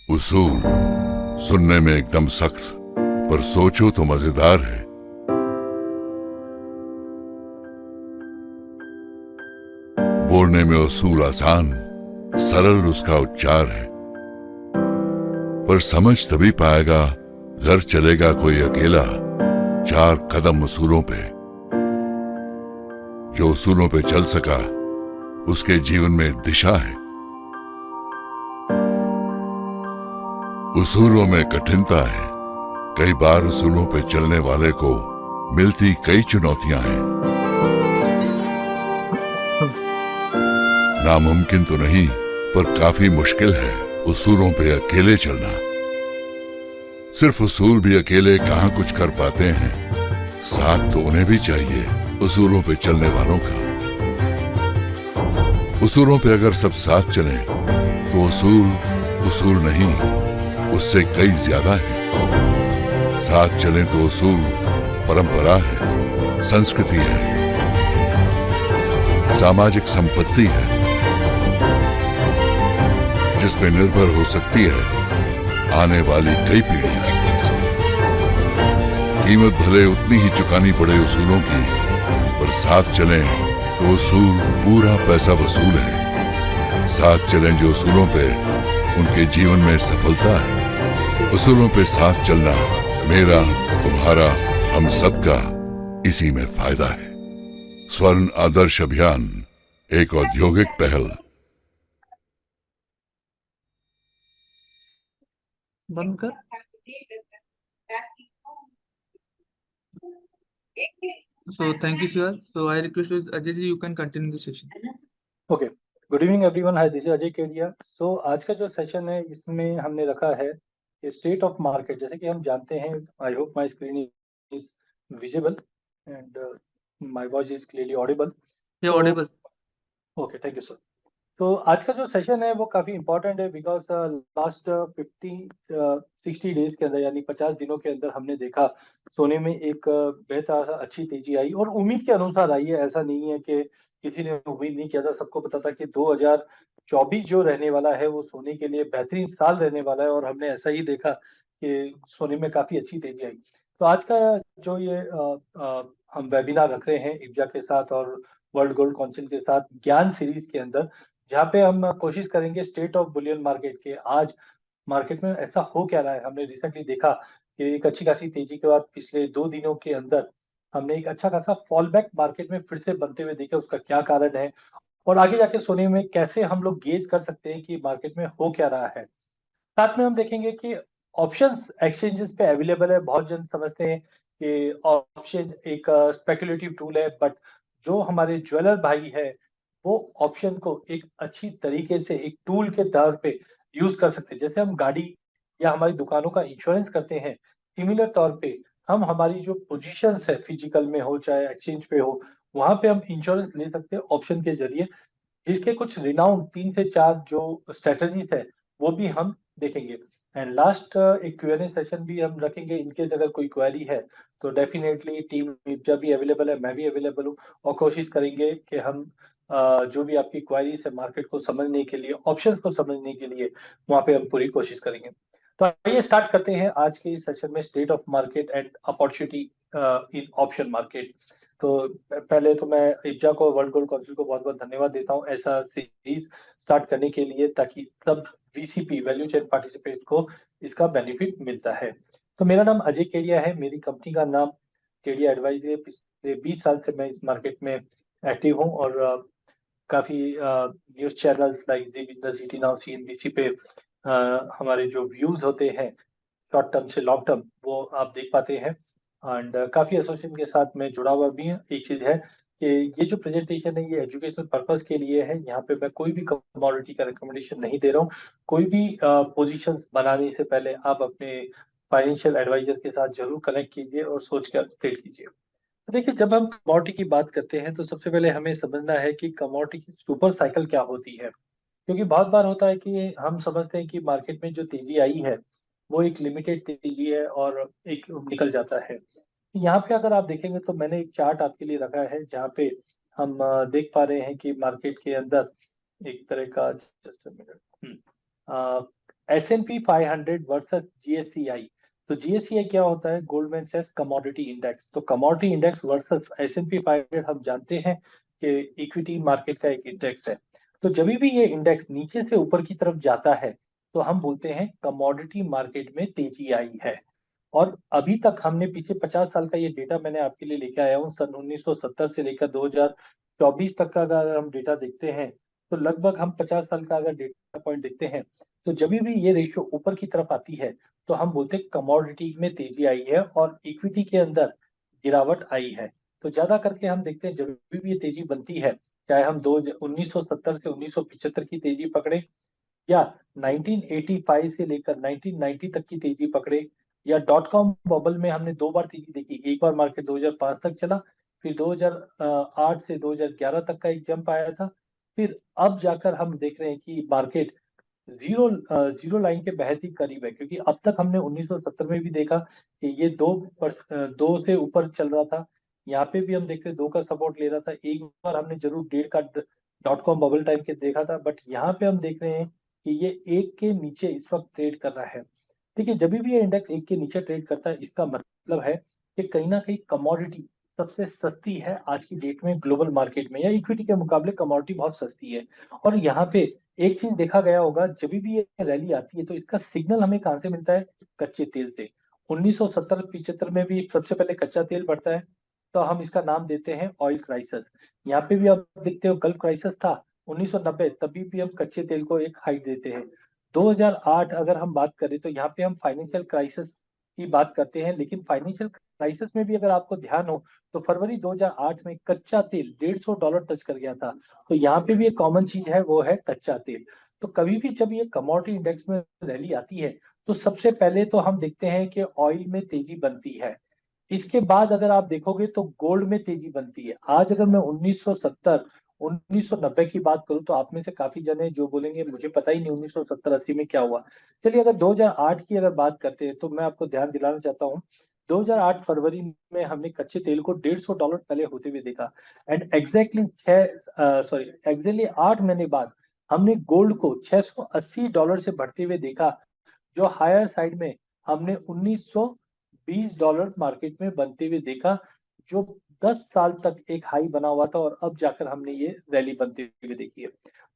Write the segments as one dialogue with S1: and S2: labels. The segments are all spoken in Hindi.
S1: उसूल सुनने में एकदम सख्त, पर सोचो तो मजेदार है। बोलने में उसूल आसान, सरल उसका उच्चार है, पर समझ तभी पाएगा घर चलेगा कोई अकेला 4 कदम उसूलों पे। जो उसूलों पे चल सका उसके जीवन में दिशा है। उसूलों में कठिनता है, कई बार उसूलों पे चलने वाले को मिलती कई चुनौतियां हैं। नामुमकिन तो नहीं, पर काफी मुश्किल है उसूलों पे अकेले चलना। सिर्फ उसूल भी अकेले कहां कुछ कर पाते हैं, साथ तो उन्हें भी चाहिए उसूलों पे चलने वालों का। उसूलों पे अगर सब साथ चलें तो उसूल उसूल नहीं, उससे कई ज्यादा है। साथ चलें तो उसूल परंपरा है, संस्कृति है, सामाजिक संपत्ति है, जिस पे निर्भर हो सकती है आने वाली कई पीढ़ियां। कीमत भले उतनी ही चुकानी पड़े उसूलों की, पर साथ चलें तो उसूल पूरा पैसा वसूल है। साथ चलें जो उसूलों पे, उनके जीवन में सफलता है। उसूलों पे साथ चलना मेरा, तुम्हारा, हम सबका इसी में फायदा है। स्वर्ण आदर्श अभियान एक औद्योगिक पहल।
S2: बंद कर। So thank you, sir. So I request you, Ajay ji, you can continue the session.
S3: Okay, good evening everyone. Hi, this is Ajay Kedia. So आज का जो सेशन है इसमें हमने रखा है स्टेट ऑफ मार्केट। जैसे कि हम जानते हैं, I hope my screen is visible and my voice is clearly Audible.
S2: Yeah, audible.
S3: Okay, thank you sir. तो आज का जो सेशन है वो काफी इंपॉर्टेंट है, बिकॉज लास्ट 60 डेज के अंदर, यानी 50 दिनों के अंदर हमने देखा सोने में एक बेहतर अच्छी तेजी आई, और उम्मीद के अनुसार आई है। ऐसा नहीं है कि किसी ने उम्मीद नहीं किया था, सबको पता था कि 2024 जो रहने वाला है वो सोने के लिए बेहतरीन साल रहने वाला है, और हमने ऐसा ही देखा कि सोने में काफी अच्छी तेजी आई। तो आज का जो ये हम वेबिनार रख रहे हैं इब्जा के साथ और वर्ल्ड गोल्ड काउंसिल के साथ, ज्ञान सीरीज के अंदर, जहाँ पे हम कोशिश करेंगे स्टेट ऑफ बुलियन मार्केट के आज मार्केट में ऐसा हो क्या रहा है। हमने रिसेंटली देखा कि एक अच्छी खासी तेजी के बाद पिछले 2 दिनों के अंदर हमने एक अच्छा खासा फॉल बैक मार्केट में फिर से बनते हुए देखा। उसका क्या कारण है, और आगे जाके सोने में कैसे हम लोग गेज कर सकते हैं कि मार्केट में हो क्या रहा है। साथ में हम देखेंगे कि ऑप्शंस एक्सचेंजेस पे अवेलेबल है। बहुत जन समझते हैं कि ऑप्शन एक स्पेकुलेटिव टूल है, बट जो हमारे ज्वेलर भाई है वो ऑप्शन को एक अच्छी तरीके से एक टूल के तौर पे यूज कर सकते हैं। जैसे हम गाड़ी या हमारी दुकानों का इंश्योरेंस करते हैं, सिमिलर तौर पे हम हमारी जो पोजीशंस है, फिजिकल में हो चाहे एक्सचेंज पे हो, वहां पे हम इंश्योरेंस ले सकते हैं ऑप्शन के जरिए, जिसके कुछ रिनाउंड 3 से 4 जो स्ट्रेटजीज है वो भी हम देखेंगे। एंड लास्ट एक क्यूएनए सेशन भी हम रखेंगे। इनकेस अगर कोई क्वेरी है तो डेफिनेटली टीम जब भी अवेलेबल है, मैं भी अवेलेबल हूँ, और कोशिश करेंगे कि हम जो भी आपकी क्वेरीज है मार्केट को समझने के लिए, ऑप्शंस को समझने के लिए, वहाँ पे हम पूरी कोशिश करेंगे। तो आइए स्टार्ट करते हैं आज के इस सेशन में, state of market and opportunity in option market. तो पहले तो मैं इब्जा को, वर्ल्ड गोल्ड काउंसिल को बहुत बहुत धन्यवाद देता हूँ ऐसा सीरीज स्टार्ट करने के लिए, ताकि सब वीसीपी वैल्यू चेन पार्टिसिपेट को इसका बेनिफिट मिलता है। तो मेरा नाम अजय केडिया है, मेरी कंपनी का नाम केडिया एडवाइजरी है। पिछले 20 साल से मैं इस मार्केट में एक्टिव हूँ, और काफी न्यूज चैनल्स लाइक जी बिजनेस, जीटी नाउ, सीएनबीसी पे हमारे जो व्यूज होते हैं शॉर्ट टर्म से लॉन्ग टर्म, वो आप देख पाते हैं। एंड काफी एसोसिएशन के साथ मैं जुड़ा हुआ भी हूँ। एक चीज है कि ये जो प्रेजेंटेशन है ये एजुकेशनल पर्पस के लिए है। यहाँ पे मैं कोई भी कमोडिटी का रिकमेंडेशन नहीं दे रहा हूँ। कोई भी पोजीशंस बनाने से पहले आप अपने फाइनेंशियल एडवाइजर के साथ जरूर कनेक्ट कीजिए और सोच कर ट्रेड कीजिए। तो देखिए, जब हम कमोडिटी की बात करते हैं तो सबसे पहले हमें समझना है कि कमोडिटी की सुपर साइकिल क्या होती है। क्योंकि बहुत बार होता है कि हम समझते हैं कि मार्केट में जो तेजी आई है वो एक लिमिटेड तेजी है और एक निकल जाता है। यहाँ पे अगर आप देखेंगे तो मैंने एक चार्ट आपके लिए रखा है, जहाँ पे हम देख पा रहे हैं कि मार्केट के अंदर एक तरह का, just a minute, S&P 500 versus GSCI। तो GSCI क्या होता है? गोल्डमैन सैक्स कमोडिटी इंडेक्स। तो कमोडिटी इंडेक्स वर्सेस S&P 500 हम जानते हैं कि इक्विटी मार्केट का एक इंडेक्स है। तो जब भी ये इंडेक्स नीचे से ऊपर की तरफ जाता है तो हम बोलते हैं कमोडिटी मार्केट में तेजी आई है। और अभी तक हमने पीछे 50 साल का ये डेटा मैंने आपके लिए लेके आया हूँ, सन 1970 से लेकर 2024 तक का अगर हम डेटा देखते हैं तो लगभग हम 50 साल का अगर डेटा पॉइंट देखते हैं तो जब भी ये रेशियो ऊपर की तरफ आती है तो हम बोलते हैं कमोडिटी में तेजी आई है और इक्विटी के अंदर गिरावट आई है। तो ज्यादा करके हम देखते हैं जब भी ये तेजी बनती है, चाहे हम 1970 से 1975 की तेजी पकड़े या 1985 से लेकर 1990 तक की तेजी पकड़े या डॉट कॉम बबल में हमने दो बार तेजी देखी। एक बार मार्केट 2005 तक चला, फिर 2008 से 2011 तक का एक जंप आया था, फिर अब जाकर हम देख रहे हैं कि मार्केट जीरो लाइन के बेहद ही करीब है। क्योंकि अब तक हमने 1970 में भी देखा कि ये दो से ऊपर चल रहा था, यहाँ पे भी हम देख रहे दो का सपोर्ट ले रहा था। एक बार हमने जरूर डेढ़ का डॉट कॉम बबल टाइम के देखा था, बट यहाँ पे हम देख रहे हैं कि ये एक के नीचे इस वक्त ट्रेड कर रहा है। देखिए जब भी ये इंडेक्स एक के नीचे ट्रेड करता है इसका मतलब है कि कहीं ना कहीं कमोडिटी सबसे सस्ती है आज की डेट में ग्लोबल मार्केट में, या इक्विटी के मुकाबले कमोडिटी बहुत सस्ती है। और यहाँ पे एक चीज देखा गया होगा, जब भी ये रैली आती है तो इसका सिग्नल हमें कहाँ से मिलता है? कच्चे तेल से। 1970-75 में भी सबसे पहले कच्चा तेल बढ़ता है तो हम इसका नाम देते हैं ऑयल क्राइसिस। यहाँ पे भी आप देखते हो गल्फ क्राइसिस था 1990, तभी भी हम कच्चे तेल को एक हाइट देते हैं। 2008 अगर हम बात करें तो यहाँ पे हम फाइनेंशियल क्राइसिस की बात करते हैं, लेकिन फाइनेंशियल क्राइसिस में भी अगर आपको ध्यान हो तो फरवरी 2008 में कच्चा तेल $150 टच कर गया था। तो यहाँ पे भी एक कॉमन चीज है, वो है कच्चा तेल। तो कभी भी जब ये कमोडिटी इंडेक्स में रैली आती है तो सबसे पहले तो हम देखते हैं कि ऑयल में तेजी बनती है। इसके बाद अगर आप देखोगे तो गोल्ड में तेजी बनती है। आज अगर मैं 1970 1990 की बात करूं तो आप में से काफी जने जो बोलेंगे मुझे पता ही नहीं 1970-80 में क्या हुआ। चलिए अगर 2008 की अगर बात करते हैं तो मैं आपको ध्यान दिलाना चाहता हूँ, 2008 फरवरी में हमने कच्चे तेल को $150 पहले होते हुए देखा। एंड एग्जैक्टली 8 महीने बाद हमने गोल्ड को $680 से बढ़ते हुए देखा, जो हायर साइड में हमने $1920 मार्केट में बनते हुए देखा, जो 10 साल तक एक हाई बना हुआ था और अब जाकर हमने ये रैली बनते हुए देखी है।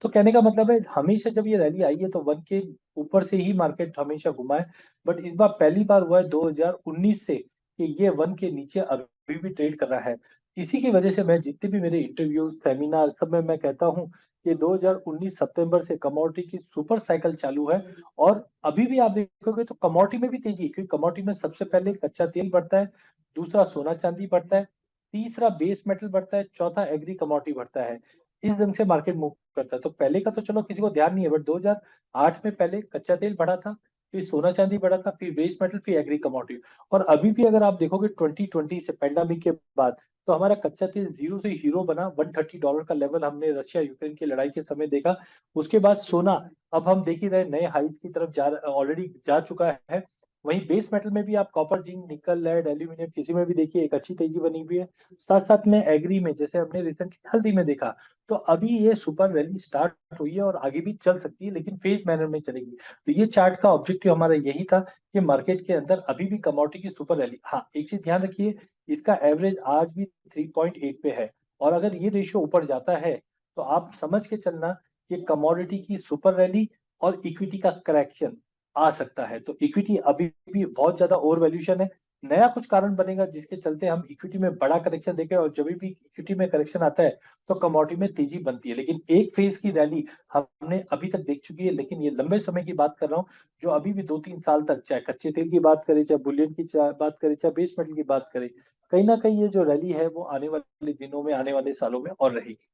S3: तो कहने का मतलब है हमेशा जब ये रैली आई है तो वन के ऊपर से ही मार्केट हमेशा घुमा है, बट इस बार पहली बार हुआ है 2019 से कि ये वन के नीचे अभी भी ट्रेड कर रहा है। इसी की वजह से मैं जितने भी मेरे इंटरव्यू सेमिनार सब में मैं कहता हूँ कि 2019 सितंबर से कमोडिटी की सुपर साइकिल चालू है। और अभी भी आप देखोगे तो कमोडिटी में भी तेजी है, क्योंकि कमोडिटी में सबसे पहले कच्चा तेल बढ़ता है, दूसरा सोना चांदी बढ़ता है, तीसरा बेस मेटल बढ़ता है, चौथा एग्री कमोडिटी बढ़ता है। इस ढंग से मार्केट मूव करता है। तो पहले का तो चलो किसी को ध्यान नहीं है, बट 2008 में पहले कच्चा तेल बढ़ा था, फिर सोना चांदी बढ़ा था, फिर बेस मेटल, फिर एग्री कमोडिटी। और अभी भी अगर आप देखोगे 2020 से पेंडेमिक के बाद तो हमारा कच्चा तेल जीरो से हीरो बना। $130 का लेवल हमने रशिया यूक्रेन की लड़ाई के समय देखा। उसके बाद सोना अब हम देख ही रहे नए हाइट की तरफ ऑलरेडी जा चुका है। वहीं बेस मेटल में भी आप कॉपर, जिंक, निकल, लेड, एल्यूमिनियम किसी में भी देखिए एक अच्छी तेजी बनी हुई है। साथ साथ में एग्री में जैसे हमने रिसेंटली हल्दी में देखा। तो अभी ये सुपर रैली स्टार्ट हुई है और आगे भी चल सकती है, लेकिन फेज मैनर में चलेगी। तो ये चार्ट का ऑब्जेक्टिव हमारा यही था कि मार्केट के अंदर अभी भी कमोडिटी की सुपर रैली। हाँ एक चीज ध्यान रखिए, इसका एवरेज आज भी 3.8 पे है, और अगर ये रेशियो ऊपर जाता है तो आप समझ के चलना कि कमोडिटी की सुपर रैली और इक्विटी का करेक्शन आ सकता है। तो इक्विटी अभी भी बहुत ज्यादा ओवर वैल्यूएशन है। नया कुछ कारण बनेगा जिसके चलते हम इक्विटी में बड़ा करेक्शन देखें, और जब भी इक्विटी में करेक्शन आता है तो कमोडिटी में तेजी बनती है। लेकिन एक फेज की रैली हमने अभी तक देख चुकी है, लेकिन ये लंबे समय की बात कर रहा हूँ, जो अभी भी 2-3 साल तक, चाहे कच्चे तेल की बात करें, चाहे बुलियन की बात करें, चाहे बेस मेटल की बात करें, कहीं ना कहीं ये जो रैली है वो आने वाले दिनों में, आने वाले सालों में और रहेगी।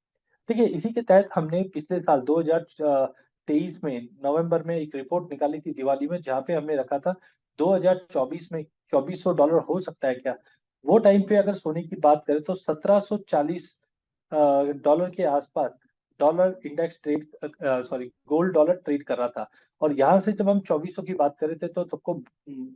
S3: देखिए इसी के तहत हमने पिछले साल 2023 में नवंबर में एक रिपोर्ट निकाली थी दिवाली में, जहां पे हमने रखा था 2024 में $2400 हो सकता है क्या। वो टाइम पे अगर सोने की बात करें तो 1740 डॉलर के आसपास dollar index trade, gold dollar trade कर रहा था। और यहाँ से जब हम 2400 की बात कर रहे थे तो सबको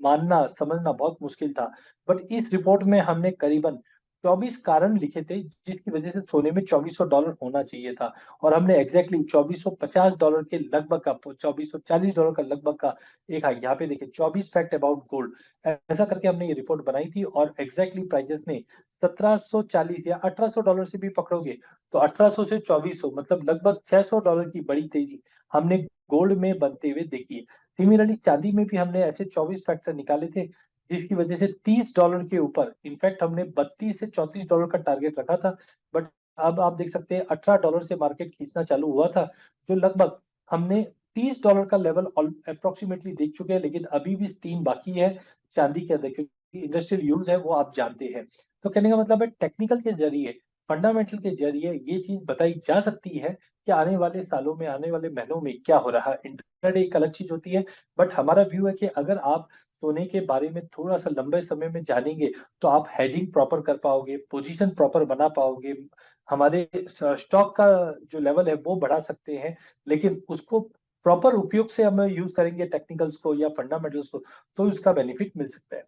S3: मानना समझना बहुत मुश्किल था, बट इस रिपोर्ट में हमने करीबन 24 कारण लिखे थे जिसकी वजह से सोने में $2400 होना चाहिए था, और हमने एग्जैक्टली $2450 के लगभग का, $2440 का लगभग का एक हाई। यहाँ पे देखिए 24 फैक्ट अबाउट गोल्ड, ऐसा करके हमने ये रिपोर्ट बनाई थी, और एग्जैक्टली प्राइजेस ने 1740 या $1800 से भी पकड़ोगे तो 1800 से 2400, मतलब लगभग $600 की बड़ी तेजी हमने गोल्ड में बनते हुए देखी है। सिमिलरली चांदी में भी हमने ऐसे 24 फैक्टर निकाले थे जिसकी वजह से $30 के ऊपर, इनफैक्ट हमने 32 से $34 का टारगेट रखा था, बट अब आप देख सकते हैं $18 से मार्केट खींचना चालू हुआ था, जो लगभग हमने $30 का लेवल अप्रोक्सीमेटली देख चुके हैं, लेकिन अभी भी स्टीम बाकी है चांदी के अंदर, क्योंकि इंडस्ट्रियल यूज है वो आप जानते हैं। तो कहने का मतलब है टेक्निकल के जरिए, फंडामेंटल के जरिए ये चीज बताई जा सकती है कि आने वाले सालों में, आने वाले महीनों में क्या हो रहा है। इंट्राडे एक अलग चीज होती है, बट हमारा व्यू है कि अगर आप सोने के बारे में थोड़ा सा लंबे समय में जानेंगे तो आप हेजिंग प्रॉपर कर पाओगे, पोजीशन प्रॉपर बना पाओगे, हमारे स्टॉक का जो लेवल है वो बढ़ा सकते हैं, लेकिन उसको प्रॉपर उपयोग से हम यूज करेंगे टेक्निकल्स को या फंडामेंटल्स को, तो उसका बेनिफिट मिल सकता है।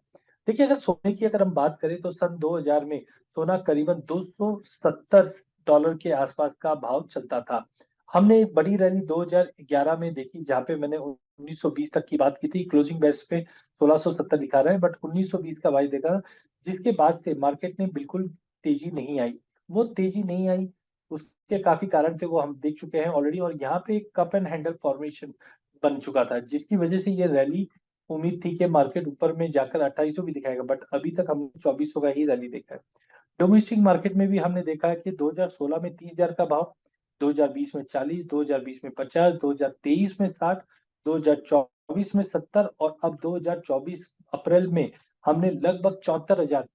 S3: देखिए, अगर सोने की अगर हम बात करें तो सन 2000 में सोना करीबन $270 के आसपास का भाव चलता था। हमने एक बड़ी रैली 2011 में देखी, जहां पे मैंने 1920 तक की बात की थी, क्लोजिंग बेस पे 1670 दिखा रहा है, बट 1920 का भाई देखा, जिसके बाद से मार्केट ने बिल्कुल तेजी नहीं आई। वो तेजी नहीं आई, उसके काफी कारण थे, वो हम देख चुके हैं ऑलरेडी, और यहाँ पे एक कप एंड हैंडल फॉर्मेशन बन चुका था, जिसकी वजह से ये रैली, उम्मीद थी कि मार्केट ऊपर में जाकर 2800 भी दिखाएगा, बट अभी तक हमने 2400 का ही रैली देखा है। डोमेस्टिक मार्केट में भी हमने देखा है कि 2016 में 30,000 का भाव, 2020 में 40, 2020 में 50, 2023 में 60, 2024 में 70, और अब 2024 अप्रैल में हमने लगभग 74,000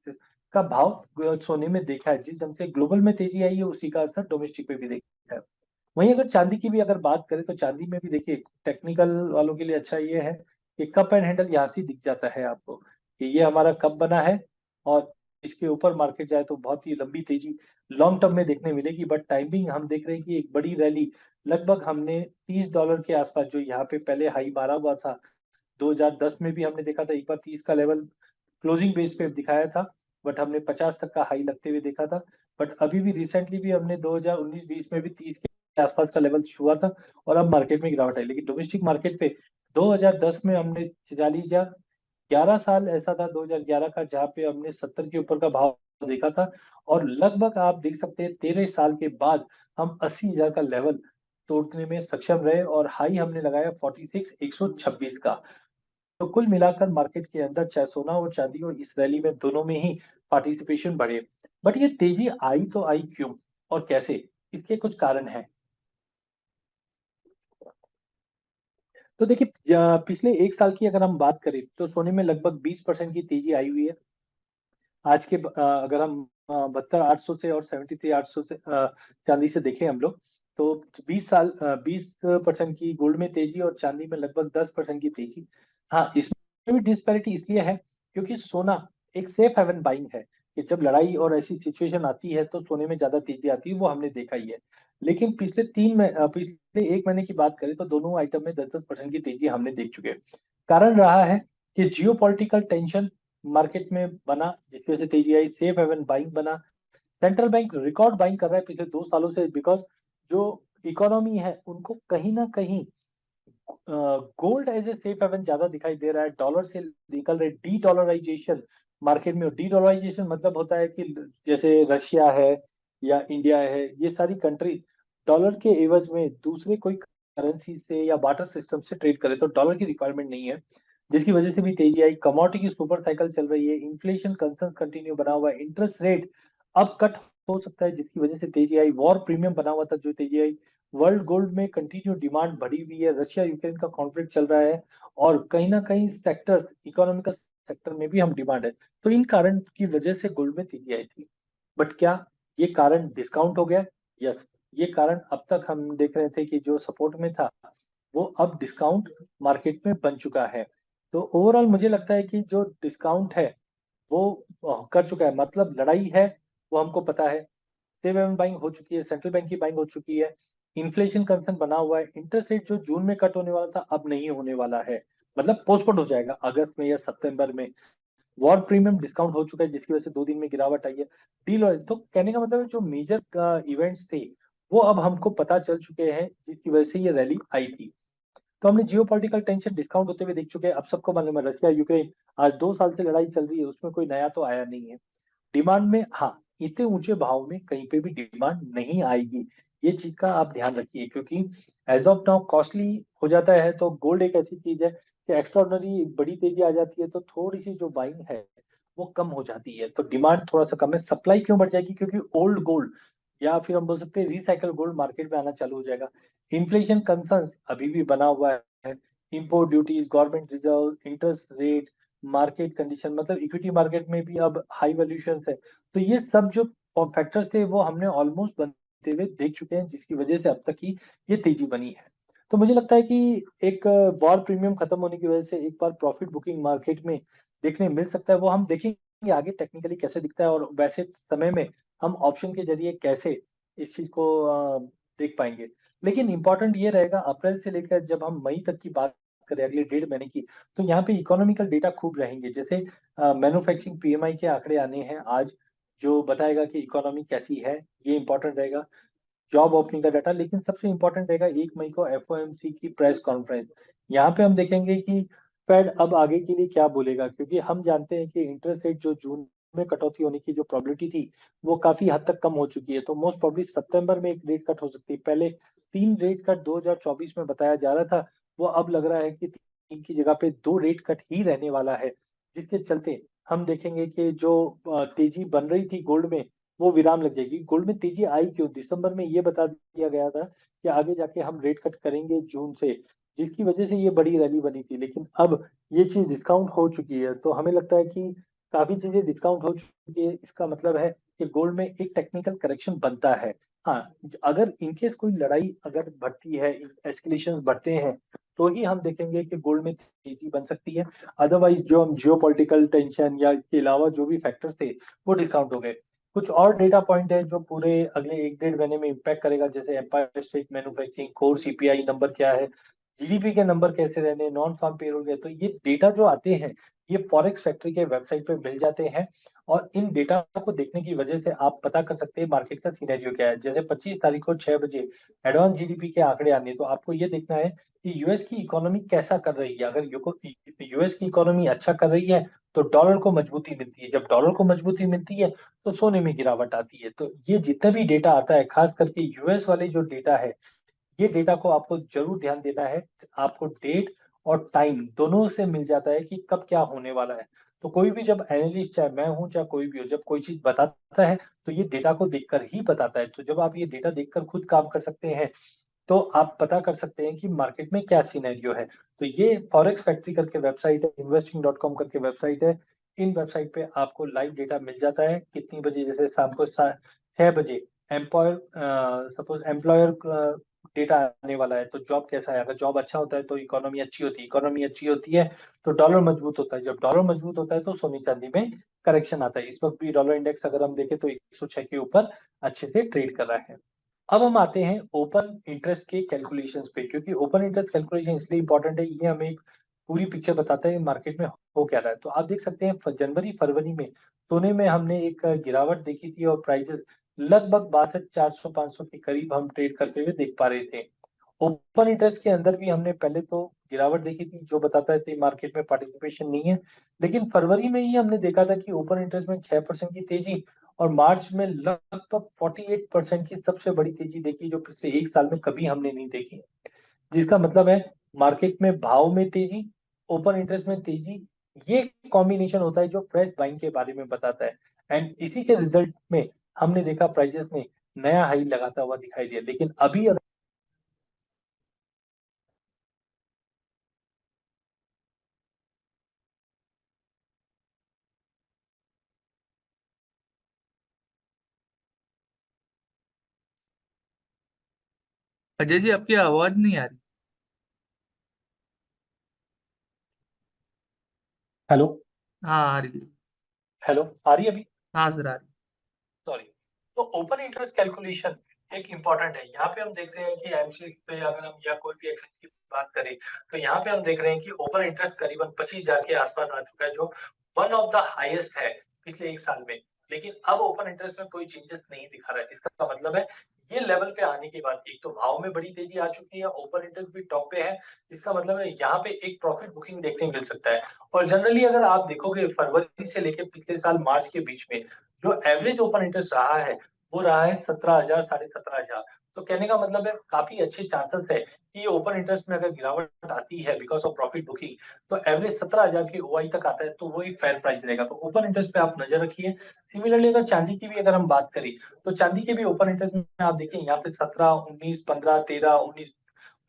S3: का भाव सोने में देखा है। जिस ढंग से ग्लोबल में तेजी आई है, उसी का असर डोमेस्टिक पे भी देखा है। वहीं अगर चांदी की भी अगर बात करें तो चांदी में भी देखिए, टेक्निकल वालों के लिए अच्छा ये है कि कप एंड हैंडल यहाँ से दिख जाता है आपको कि ये हमारा कप बना है, और इसके ऊपर मार्केट जाए तो बहुत ही लंबी तेजी लॉन्ग टर्म में देखने मिलेगी, बट टाइमिंग हम देख रहे हैं कि एक बड़ी रैली लगभग हमने $30 के आसपास, जो यहाँ पे पहले हाई मारा हुआ था 2010 में भी हमने देखा था, एक बार 30 का लेवल क्लोजिंग बेस पे दिखाया था, बट हमने 50 तक का हाई लगते हुए देखा था। बट अभी भी रिसेंटली भी हमने 2019-20 में भी 30 के आसपास का लेवल छुआ था, और अब मार्केट में गिरावट आई, लेकिन डोमेस्टिक मार्केट पे 2010 में हमने 44,000, 11 साल ऐसा था 2011 का जहाँ पे हमने 70 के ऊपर का भाव देखा था, और लगभग आप देख सकते हैं 13 साल के बाद हम 80,000 का लेवल तोड़ने में सक्षम रहे, और हाई हमने लगाया 46,126 का। तो कुल मिलाकर मार्केट के अंदर चाहे सोना और चांदी, और इस रैली में दोनों में ही पार्टिसिपेशन बढ़े। बट ये तेजी आई तो आई क्यों और कैसे, इसके कुछ कारण हैं। तो देखिए, पिछले एक साल की अगर हम बात करें तो सोने में लगभग 20% की तेजी आई हुई है। आज के अगर हम 72,800 से और 73,800 से चांदी से देखें हम लोग, तो 20% की गोल्ड में तेजी और चांदी में लगभग 10% की तेजी। हाँ, इसमें भी डिस्पैरिटी इसलिए है क्योंकि सोना एक सेफ हेवन बाइंग है, कि जब लड़ाई और ऐसी सिचुएशन आती है तो सोने में ज्यादा तेजी आती है, वो हमने देखा ही है। लेकिन पिछले एक महीने की बात करें तो दोनों आइटम में 10-10% की तेजी हमने देख चुके हैं। कारण रहा है कि जियो पॉलिटिकल टेंशन मार्केट में बना, जिसकी वजह से तेजी आई, सेफ हेवन बाइंग बना, सेंट्रल बैंक रिकॉर्ड बाइंग कर रहा है पिछले 2 सालों से, बिकॉज जो इकोनॉमी है उनको कहीं ना कहीं gold as a safe haven ज्यादा दिखाई दे रहा है, डॉलर से निकल रहे डी डॉलराइजेशन मार्केट में। डी डॉलराइजेशन मतलब होता है कि जैसे रशिया है या इंडिया है, ये सारी कंट्रीज डॉलर के एवज में दूसरे कोई करेंसी से या बार्टर सिस्टम से ट्रेड करे, तो डॉलर की रिक्वायरमेंट नहीं है, जिसकी वजह से भी तेजी आई। कमोडिटी की सुपर साइकिल चल रही है, इन्फ्लेशन कंसर्न कंटिन्यू बना हुआ है, इंटरेस्ट रेट अब कट हो सकता है, जिसकी वजह से तेजी आई। वॉर प्रीमियम बना हुआ था, जो तेजी आई। वर्ल्ड गोल्ड में कंटिन्यू डिमांड बढ़ी हुई है, रशिया यूक्रेन का कॉन्फ्लिक्ट चल रहा है, और कहीं ना कहीं सेक्टर, इकोनॉमिकल सेक्टर में भी हम डिमांड है, तो इन कारण की वजह से गोल्ड में तेजी आई थी। बट क्या ये कारण डिस्काउंट हो गया? यस, ये कारण अब तक हम देख रहे थे कि जो सपोर्ट में था वो अब डिस्काउंट मार्केट में बन चुका है। तो ओवरऑल मुझे लगता है कि जो डिस्काउंट है वो कर चुका है, मतलब लड़ाई है वो हमको पता है, सेफ हेवन बाइंग हो चुकी है, सेंट्रल बैंक की बाइंग हो चुकी है, इन्फ्लेशन कंसर्न बना हुआ है, इंटरेस्ट रेट जो जून में कट होने वाला था अब नहीं होने वाला है, मतलब पोस्टपोन हो जाएगा अगस्त में या सितंबर में। वॉर प्रीमियम डिस्काउंट हो चुका है जिसकी वजह से 2 दिन में गिरावट आई है। डील तो कहने का मतलब है जो मेजर इवेंट्स थे वो अब हमको पता चल चुके हैं जिसकी वजह से ये रैली आई थी। तो हमने जियोपॉलिटिकल टेंशन डिस्काउंट होते हुए देख चुके हैं। अब सबको मालूम है रशिया यूक्रेन आज 2 साल से लड़ाई चल रही है, उसमें कोई नया तो आया नहीं है। डिमांड में हाँ, इतने ऊंचे भाव में कहीं पे भी डिमांड नहीं आएगी, ये चीज का आप ध्यान रखिए, क्योंकि एज ऑफ नाउ कॉस्टली हो जाता है तो गोल्ड एक ऐसी चीज है कि एक्स्ट्राऑर्डिनरी बड़ी तेजी आ जाती है तो थोड़ी सी जो बाइंग है वो कम हो जाती है, तो डिमांड थोड़ा सा कम है। सप्लाई क्यों बढ़ जाएगी? क्योंकि ओल्ड गोल्ड या फिर हम बोल सकते हैं रिसाइकल गोल्ड मार्केट में आना चालू हो जाएगा। इन्फ्लेशन कंसर्न अभी भी बना हुआ है। Import duties, government reserve, interest rate, market condition, मतलब इक्विटी मार्केट में भी अब हाई वैल्यूएशन है। तो ये सब जो फैक्टर्स थे वो हमने ऑलमोस्ट बनते हुए देख चुके हैं जिसकी वजह से अब तक की ये तेजी बनी है। तो मुझे लगता है कि एक वॉर प्रीमियम खत्म होने की वजह से एक बार प्रॉफिट बुकिंग मार्केट में देखने मिल सकता है। वो हम देखेंगे आगे टेक्निकली कैसे दिखता है और वैसे समय में हम ऑप्शन के जरिए कैसे इस चीज को देख पाएंगे। लेकिन इंपॉर्टेंट ये रहेगा अप्रैल से लेकर जब हम मई तक की बात करें अगले 1.5 महीने की, तो यहाँ पे इकोनॉमिकल डेटा खूब रहेंगे। जैसे मैन्युफैक्चरिंग पीएमआई के आंकड़े आने हैं आज, जो बताएगा कि इकोनॉमी कैसी है, ये इंपॉर्टेंट रहेगा। जॉब ओपनिंग का डाटा, लेकिन सबसे इंपॉर्टेंट रहेगा 1 मई को एफओएमसी की प्रेस कॉन्फ्रेंस। यहाँ पे हम देखेंगे कि फेड अब आगे के लिए क्या बोलेगा, क्योंकि हम जानते हैं कि इंटरेस्ट रेट जो जून में कटौती होने की जो प्रोबेबिलिटी थी वो काफी हद तक कम हो चुकी है। तो मोस्ट प्रोबेबली सितंबर में एक रेट कट हो सकती है। पहले 3 रेट कट 2024 में बताया जा रहा था, वो अब लग रहा है कि 3 की जगह पे 2 रेट कट ही रहने वाला है, जिसके चलते हम देखेंगे कि जो तेजी बन रही थी गोल्ड में वो विराम लग जाएगी। गोल्ड में तेजी आई क्यों? दिसंबर में ये बता दिया गया था कि आगे जाके हम रेट कट करेंगे जून से, जिसकी वजह से ये बड़ी रैली बनी थी। लेकिन अब ये चीज डिस्काउंट हो चुकी है, तो हमें लगता है कि काफी चीजें डिस्काउंट हो चुकी है। इसका मतलब है कि गोल्ड में एक टेक्निकल करेक्शन बनता है। हाँ, अगर इनकेस कोई लड़ाई अगर बढ़ती है, एस्केलेशन बढ़ते हैं, तो ही हम देखेंगे कि गोल्ड में तेजी बन सकती है। अदरवाइज जो हम जियोपॉलिटिकल टेंशन या इसके अलावा जो भी फैक्टर्स थे वो डिस्काउंट हो गए। कुछ और डेटा पॉइंट है जो पूरे अगले 1 1.5 महीने में इम्पैक्ट करेगा, जैसे Empire State manufacturing, core CPI number क्या है, जीडीपी के नंबर कैसे रहने, नॉन फार्म पेरोल है। तो ये डेटा जो आते हैं ये फॉरेक्स फैक्ट्री के वेबसाइट पे मिल जाते हैं, और इन डेटा को देखने की वजह से आप पता कर सकते हैं मार्केट का सिनेरियो क्या है। जैसे 25 तारीख को 6 बजे एडवांस जीडीपी के आंकड़े आने, तो आपको ये देखना है कि यूएस की इकोनॉमी कैसा कर रही है। अगर यूएस की इकोनॉमी अच्छा कर रही है तो डॉलर को मजबूती मिलती है, जब डॉलर को मजबूती मिलती है तो सोने में गिरावट आती है। तो ये जितना भी डेटा आता है, खास करके यूएस वाले जो डेटा है, ये डेटा को आपको जरूर ध्यान देना है। आपको डेट और टाइम दोनों से मिल जाता है कि कब क्या होने वाला है। तो कोई भी जब एनालिस्ट, चाहे मैं हूं चाहे कोई भी हो, जब कोई चीज बताता है तो ये डेटा को देखकर ही बताता है। तो जब आप ये डेटा देखकर खुद काम कर सकते हैं तो आप पता कर सकते हैं कि मार्केट में क्या सिनेरियो है। तो ये फॉरेक्स फैक्ट्री करके वेबसाइट है, investing.com करके वेबसाइट है। इन वेबसाइट पे आपको लाइव डेटा मिल जाता है कितनी बजे, जैसे शाम को 6 बजे एम्प्लॉयर, सपोज एम्प्लॉयर डेटा आने वाला है तो जॉब कैसा है। अगर जॉब अच्छा होता है तो इकोनॉमी अच्छी होती है, इकोनॉमी अच्छी होती है तो डॉलर मजबूत होता है, जब डॉलर मजबूत होता है तो सोने चांदी में करेक्शन आता है। इस वक्त भी डॉलर इंडेक्स अगर हम देखें तो 106 के ऊपर अच्छे से ट्रेड कर रहा है। अब हम आते हैं ओपन इंटरेस्ट के कैलकुलेशंस पे, क्योंकि ओपन इंटरेस्ट कैलकुलेशन इसलिए इंपॉर्टेंट है, ये हमें एक पूरी पिक्चर बताता है मार्केट में हो क्या रहा है। तो आप देख सकते हैं जनवरी फरवरी में सोने में हमने एक गिरावट देखी थी और प्राइसेस लगभग 62 400 500 के करीब हम ट्रेड करते हुए देख पा रहे थे। ओपन इंटरेस्ट के अंदर भी हमने पहले तो गिरावट देखी थी जो बताता है कि मार्केट में पार्टिसिपेशन नहीं है, लेकिन फरवरी में ही हमने देखा था कि ओपन इंटरेस्ट में 6% की तेजी, और मार्च में लगभग 48% की सबसे बड़ी तेजी देखी जो पिछले 1 साल में कभी हमने नहीं देखी। जिसका मतलब है मार्केट में भाव में तेजी, ओपन इंटरेस्ट में तेजी, ये कॉम्बिनेशन होता है जो फ्रेश बाइंग के बारे में बताता है। एंड इसी के रिजल्ट में हमने देखा प्राइजेस ने नया हाई लगाता हुआ दिखाई दिया। लेकिन अभी अगर
S2: अजय जी आपकी आवाज नहीं आ रही।
S3: हेलो,
S2: हाँ आ रही है।
S3: हेलो आ रही है अभी?
S2: हाँ सर आ रही
S3: सॉरी। तो ओपन इंटरेस्ट कैलकुलेशन एक इंपॉर्टेंट है। यहाँ पे हम देखते हैं कि एमसी पे अगर हम या कोई भी एक्सचेंज की बात करें तो यहाँ पे हम देख रहे हैं कि ओपन इंटरेस्ट करीबन 25,000 के आसपास आ चुका है, जो वन ऑफ द हाईएस्ट है पिछले 1 साल में, लेकिन अब ओपन इंटरेस्ट में कोई चेंजेस नहीं दिखा रहा है। इसका मतलब है ये लेवल पे आने के बाद एक तो भाव में बड़ी तेजी आ चुकी है, ओपन इंटरेस्ट भी टॉप पे है, इसका मतलब है यहाँ पे एक प्रॉफिट बुकिंग देखने को मिल सकता है। और जनरली अगर आप देखोगे फरवरी से लेकर पिछले साल मार्च के बीच में जो एवरेज ओपन इंटरेस्ट रहा है वो रहा है 17,000 साढ़े 17,000। तो कहने का मतलब है काफी अच्छे चांसेस है कि ओपन इंटरेस्ट में अगर गिरावट आती है बिकॉज ऑफ प्रॉफिट बुकिंग तो एवरेज 17,000 की ओआई तक आता है, तो वो एक फेयर प्राइस रहेगा। तो ओपन इंटरेस्ट पे आप नजर रखिए। सिमिलरली अगर चांदी की भी अगर हम बात करें तो चांदी के भी ओपन इंटरेस्ट में आप देखिए यहाँ पे 17, 19, 15, 13, 19,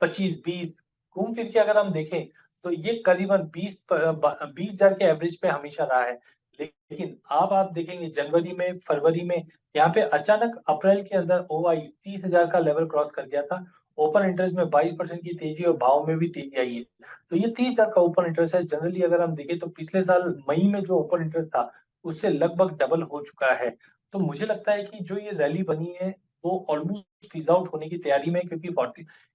S3: 25, 20 घूम फिर के अगर हम देखें तो ये करीबन 20,000 के एवरेज पे हमेशा रहा है। लेकिन अब आप देखेंगे जनवरी में, फरवरी में यहाँ पे अचानक अप्रैल के अंदर ओआई 30,000 का लेवल क्रॉस कर गया था। ओपन इंटरेस्ट में 22% की तेजी और भाव में भी तेजी आई है। तो ये 30,000 का ओपन इंटरेस्ट है। जनरली अगर हम देखें तो पिछले साल मई में जो ओपन इंटरेस्ट था उससे लगभग डबल हो चुका है। तो मुझे लगता है कि जो ये रैली बनी है वो ऑलमोस्ट फिज आउट होने की तैयारी में, क्योंकि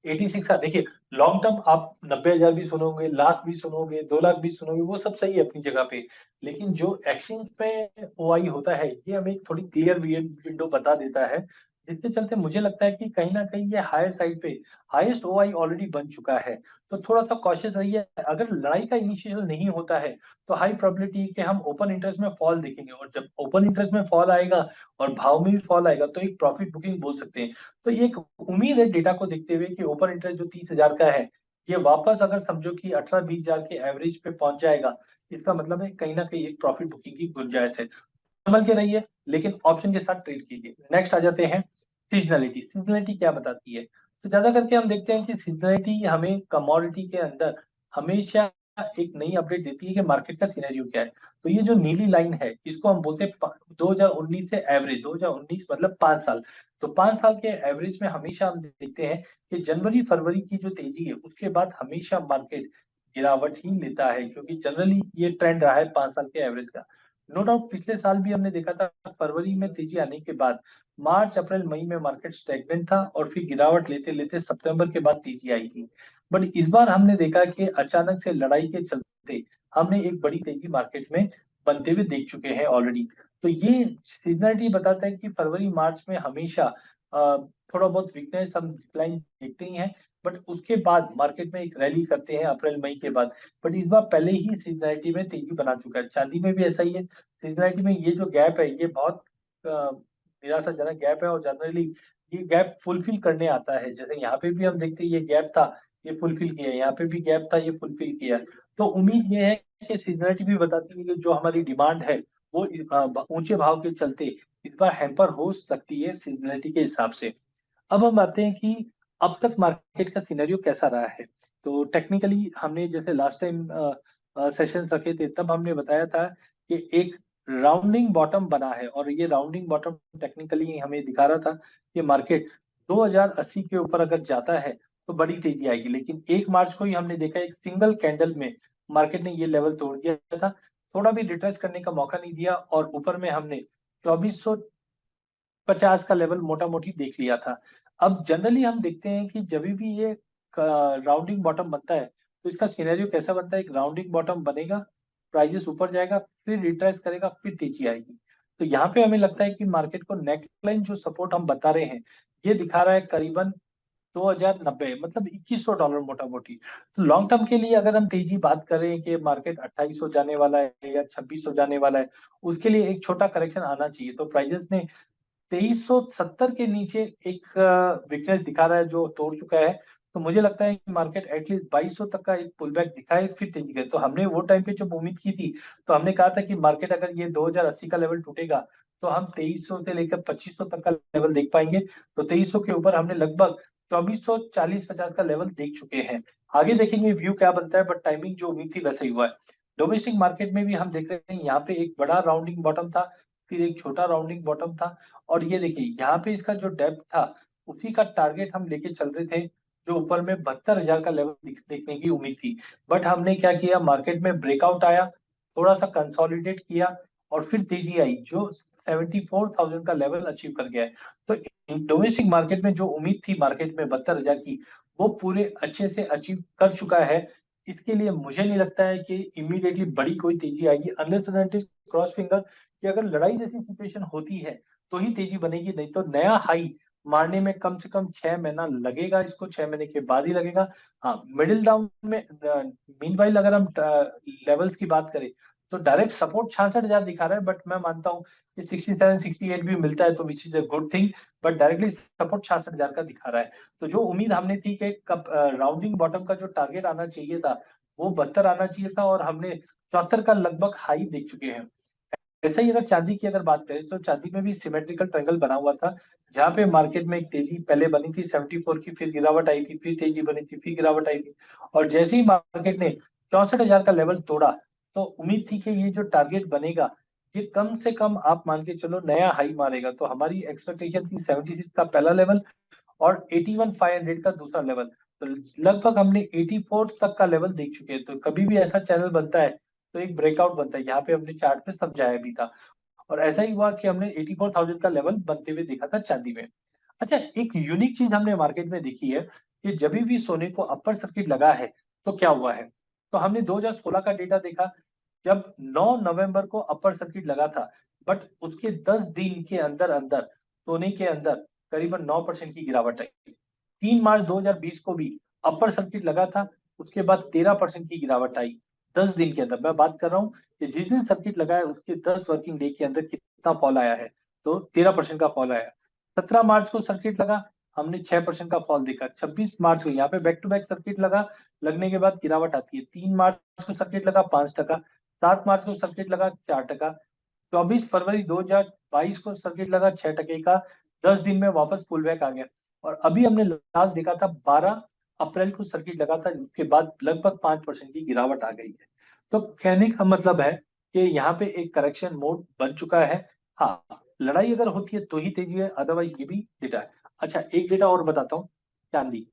S3: 86 देखिए लॉन्ग टर्म आप 90,000 भी सुनोगे, लाख भी सुनोगे, 2 लाख भी सुनोगे, वो सब सही है अपनी जगह पे। लेकिन जो एक्सचेंज पे ओआई होता है ये हमें एक थोड़ी क्लियर विंडो बता देता है, जिसके चलते मुझे लगता है कि कहीं ना कहीं ये हायर साइड पे हाईएस्ट ओआई ऑलरेडी बन चुका है। तो थोड़ा सा कॉशियस रहिए। अगर लड़ाई का इनिशियल नहीं होता है तो हाई प्रोबेबिलिटी कि हम ओपन इंटरेस्ट में फॉल देखेंगे, और जब ओपन इंटरेस्ट में फॉल आएगा और भाव में भी फॉल आएगा तो एक प्रॉफिट बुकिंग बोल सकते हैं। तो ये एक उम्मीद है डेटा को देखते हुए कि ओपन इंटरेस्ट जो 30,000 का है ये वापस अगर समझो कि 18-20,000 के एवरेज पे पहुंच जाएगा, इसका मतलब है कहीं ना कहीं एक प्रॉफिट बुकिंग की गुंजाइश है। संभल के रहिए लेकिन ऑप्शन के साथ ट्रेड कीजिए। नेक्स्ट आ जाते हैं सीजनलिटी। सीजनलिटी क्या बताती है? तो ज्यादा करके हम देखते हैं कि सीजनलिटी हमें कमोडिटी के अंदर हमेशा एक नई अपडेट देती है कि मार्केट का सिनेरियो क्या है। तो ये जो नीली लाइन है इसको हम बोलते हैं 2019 से एवरेज, 2019 मतलब 5 साल। तो 5 साल के एवरेज में हमेशा हम देखते हैं कि जनवरी फरवरी की जो तेजी है उसके बाद हमेशा मार्केट गिरावट ही लेता है, क्योंकि जनरली ये ट्रेंड रहा है 5 साल के एवरेज का। नो डाउट पिछले साल भी हमने देखा था फरवरी में तेजी आने के बाद मार्च अप्रैल मई में मार्केट स्टेगनेंट था और फिर गिरावट लेते लेते सितंबर के बाद तेजी आई थी। बट इस बार हमने देखा कि अचानक से लड़ाई के चलते हमने एक बड़ी तेजी मार्केट में बनते हुए देख चुके हैं ऑलरेडी। तो ये सीजनलिटी बताता है कि फरवरी मार्च में हमेशा थोड़ा बहुत वीकनेस हम डिक्लाइन देखते ही हैं, बट उसके बाद मार्केट में एक रैली करते हैं अप्रैल मई के बाद। बट इस बार पहले ही सीजनलिटी में तेजी बना चुका है। चांदी में भी ऐसा ही है। सीजनलिटी में ये जो गैप है ये बहुत निराशाजनक गैप है और जनरली ये गैप फुलफिल करने आता है। जैसे यहाँ पे भी हम देखते हैं ये गैप था, ये फुलफिल किया, यहाँ पे भी गैप था, ये फुलफिल किया। तो उम्मीद ये है कि सीजनलिटी भी बताती है कि जो हमारी डिमांड है वो ऊंचे भाव के चलते इस बार हैम्पर हो सकती है सीजनलिटी के हिसाब से। अब हम आते हैं कि अब तक मार्केट का सिनेरियो कैसा रहा है। तो टेक्निकली हमने जैसे लास्ट टाइम सेशंस रखे थे तब हमने बताया था कि एक राउंडिंग बॉटम बना है, और ये राउंडिंग बॉटम टेक्निकली हमें दिखा रहा था कि मार्केट 2080 के ऊपर अगर जाता है तो बड़ी तेजी आएगी। लेकिन 1 मार्च को ही हमने देखा एक सिंगल कैंडल में मार्केट ने ये लेवल तोड़ दिया था, थोड़ा भी रिट्रेस करने का मौका नहीं दिया और ऊपर में हमने 2450 का लेवल मोटा मोटी देख लिया था। अब जनरली हम देखते हैं कि जब भी ये राउंडिंग बॉटम बनता है तो इसका सिनेरियो कैसा बनता है? एक राउंडिंग बॉटम बनेगा, प्राइजेस ऊपर जाएगा, फिर रिट्रेस करेगा, फिर तेजी आएगी। तो यहाँ पे हमें लगता है कि मार्केट को नेक्स्ट लाइन जो सपोर्ट हम बता रहे हैं ये दिखा रहा है करीबन 2090, मतलब $2100 मोटा मोटी। तो लॉन्ग टर्म के लिए अगर हम तेजी बात करें कि मार्केट 2800 जाने वाला है या 2600 जाने वाला है, उसके लिए एक छोटा करेक्शन आना चाहिए। तो प्राइजेस ने 2370 के नीचे एक वीकनेस दिखा रहा है जो तोड़ चुका है। तो मुझे लगता है कि मार्केट एटलीस्ट 2200 तक का एक पुल बैक दिखाए फिर तेजी करे। तो हमने वो टाइम पे जब उम्मीद की थी तो हमने कहा था कि मार्केट अगर ये 2080 का लेवल टूटेगा तो हम 2300 से लेकर 2500 तक का लेवल देख पाएंगे। तो 2300 के ऊपर हमने लगभग 2440-50 का लेवल देख चुके हैं। आगे देखेंगे व्यू क्या बनता है, बट टाइमिंग जो उम्मीद थी वैसे ही हुआ है। डोमेस्टिक मार्केट में भी हम देख रहे हैं यहाँ पे एक बड़ा राउंडिंग बॉटम था, फिर एक छोटा राउंडिंग बॉटम था, और ये देखिए यहाँ पे इसका जो डेप्थ था उसी का टारगेट हम लेके चल रहे थे, जो ऊपर में 72,000 का लेवल देखने की उम्मीद थी। बट हमने क्या किया, मार्केट में ब्रेकआउट आया, थोड़ा सा कंसोलिडेट किया और फिर तेजी आई जो 74,000 का लेवल अचीव कर गया है। तो डोमेस्टिक मार्केट में जो उम्मीद थी मार्केट में 72,000 की वो पूरे अच्छे से अचीव कर चुका है। इसके लिए मुझे नहीं लगता है कि इमीडिएटली बड़ी कोई तेजी आएगी, unless and until cross finger कि अगर लड़ाई जैसी सिचुएशन होती है तो ही तेजी बनेगी, नहीं तो नया हाई मारने में कम से कम 6 महीना लगेगा, इसको 6 महीने के बाद ही लगेगा। हाँ, मिडिल डाउन में मीनवाइल अगर हम लेवल्स की बात करें तो डायरेक्ट सपोर्ट 66,000 दिखा रहा है, बट मैं मानता हूँ कि 67 68 भी मिलता है तो which is a good thing, but directly support 66,000 का दिखा रहा है। तो जो उम्मीद हमने थी कि कब राउंडिंग बॉटम का जो टारगेट आना चाहिए था वो 72 आना चाहिए था, और हमने 74 का लगभग हाई देख चुके हैं। ऐसा ही अगर चांदी की अगर बात करें तो चांदी में भी सिमेट्रिकल ट्रायंगल बना हुआ था, जहां पे मार्केट में एक तेजी पहले बनी थी 74 की, फिर गिरावट आई थी, फिर तेजी बनी थी, फिर गिरावट आई थी, और जैसे ही मार्केट ने 64,000 का लेवल तोड़ा तो उम्मीद थी कि ये जो टारगेट बनेगा ये कम से कम आप मान के चलो नया हाई मारेगा। तो हमारी एक्सपेक्टेशन थी 76 का पहला लेवल और 81,500 का दूसरा लेवल। तो लगभग हमने 84 तक का लेवल देख चुके हैं। तो कभी भी ऐसा चैनल बनता है तो एक ब्रेकआउट बनता है, यहाँ पे हमने चार्ट पे समझाया भी था, और ऐसा ही हुआ कि हमने 84,000 का लेवल बनते हुए देखा था चांदी में। अच्छा, एक यूनिक चीज हमने मार्केट में देखी है कि जब भी सोने को अपर सर्किट लगा है तो क्या हुआ है। तो हमने 2016 का डेटा देखा, जब 9 नवंबर को अपर सर्किट लगा था, बट उसके 10 दिन के अंदर अंदर सोने के अंदर करीबन 9% की गिरावट आई। 3 मार्च 2020 को भी अपर सर्किट लगा था, उसके बाद 13% की गिरावट आई 10 दिन के अंदर। मैं बात कर रहा हूँ कि जिस दिन सर्किट लगा है उसके 10 वर्किंग डे के अंदर कितना फॉल आया है, तो 13% का फॉल आया। 17 मार्च को सर्किट लगा, हमने 6% का फॉल देखा। 26 मार्च को यहाँ पे बैक टू बैक सर्किट लगा, लगने के बाद गिरावट आती है। 3 मार्च को सर्किट लगा 5%, 7 मार्च को सर्किट लगा 4%, 24 फरवरी 2022 को सर्किट लगा 6% का, 10 दिन में वापस पुल बैक आ गया। और अभी हमने लास्ट देखा था 12 अप्रैल को सर्किट लगा था, उसके बाद लगभग 5% की गिरावट आ गई है। तो कहने का मतलब है कि यहाँ पे एक करेक्शन मोड बन चुका है। हाँ, लड़ाई अगर होती है तो ही तेजी है, अदरवाइज ये भी डेटा है। अच्छा, एक डेटा और बताता हूँ, चांदी।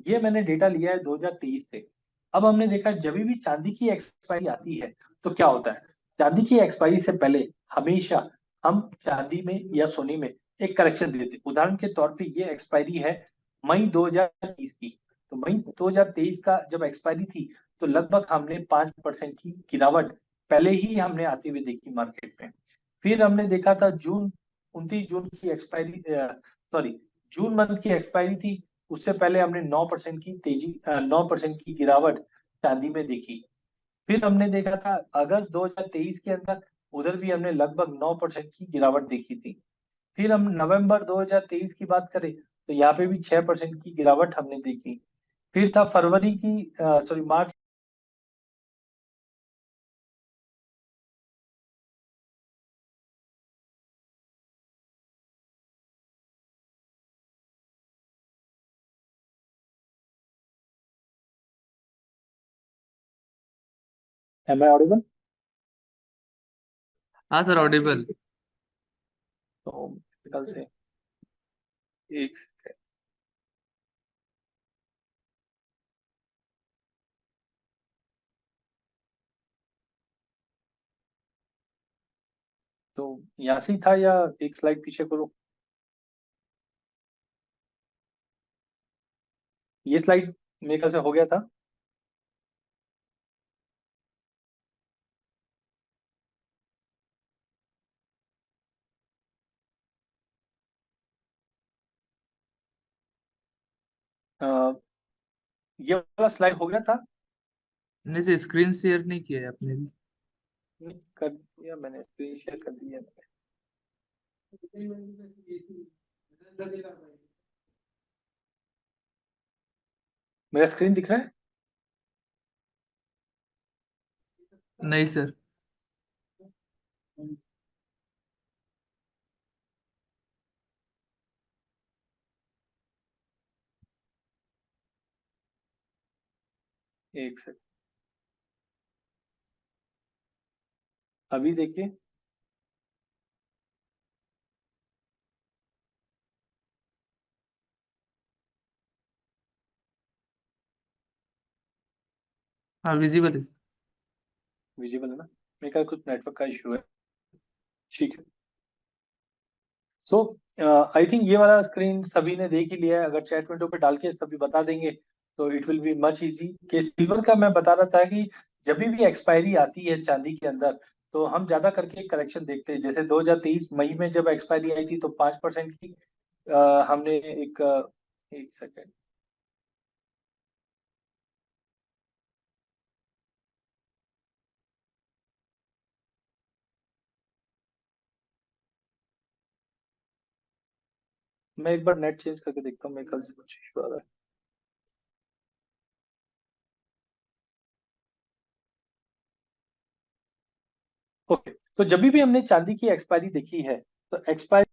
S3: ये मैंने डेटा लिया है 2023 से। अब हमने देखा जब भी चांदी की एक्सपायरी आती है तो क्या होता है, चांदी की एक्सपायरी से पहले हमेशा हम चांदी में या सोने में एक करेक्शन देते हैं। उदाहरण के तौर पे ये एक्सपायरी है मई 2023 की, तो मई 2023 का जब एक्सपायरी थी तो लगभग हमने 5% की गिरावट पहले ही हमने आती हुई देखी मार्केट में। फिर हमने देखा था जून 29 जून की एक्सपायरी, सॉरी, जून मंथ की एक्सपायरी थी, उससे पहले हमने 9% की तेजी 9% की गिरावट चांदी में देखी। फिर हमने देखा था अगस्त 2023 के अंदर, उधर भी हमने लगभग 9% की गिरावट देखी थी। फिर हम नवंबर 2023 की बात करें तो यहाँ पे भी 6% की गिरावट हमने देखी। फिर था फरवरी की, sorry, March. Am I audible?
S2: हाँ सर, ऑडिबल।
S3: तो कल से एक, तो यहाँ से ही था या एक स्लाइड पीछे करो? ये स्लाइड मेरे ख्याल से हो गया था। अ, ये वाला स्लाइड हो गया था।
S2: नहीं सर, स्क्रीन शेयर नहीं किया है आपने भी।
S3: कर दिया मैंने, स्क्रीन शेयर कर दिया। मेरा स्क्रीन दिख रहा है?
S2: नहीं सर।
S3: एक सेकंड, अभी देखिए।
S2: हाँ, विजिबल है।
S3: विजिबल है ना? मेरे ख्याल कुछ नेटवर्क का इशू है। ठीक है। सो आई थिंक ये वाला स्क्रीन सभी ने देख ही लिया है। अगर चैट विंडो पे डाल के सभी बता देंगे तो it will be much easy. कि सिल्वर का मैं बता रहा था कि जब भी एक्सपायरी आती है चांदी के अंदर, तो हम ज्यादा करके करेक्शन देखते हैं। जैसे 2023 मई में जब एक्सपायरी आई थी तो 5% की हमने एक सेकेंड, मैं एक बार नेट चेंज करके देखता हूँ, मेरे ख्याल से कुछ इशू आ रहा है। ओके, तो जब भी हमने चांदी की एक्सपायरी देखी है तो एक्सपायरी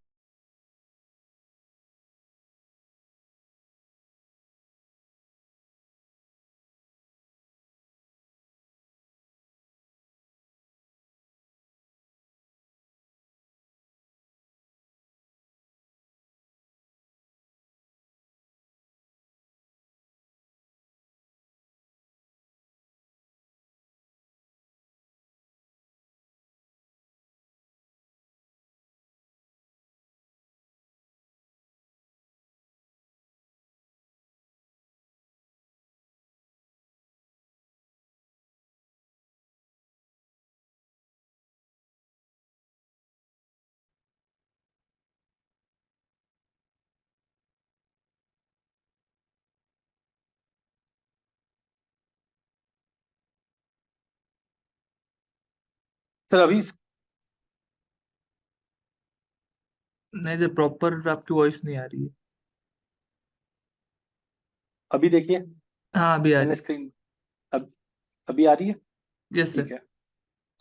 S3: सर
S2: नहीं सर, प्रॉपर आपकी वॉइस नहीं आ रही है।
S3: अभी देखिए
S2: हाँ अभी आ
S3: मैंने
S2: रही
S3: स्क्रीन, अब अभी आ रही है?
S2: है। Yes sir.
S3: ठीक है।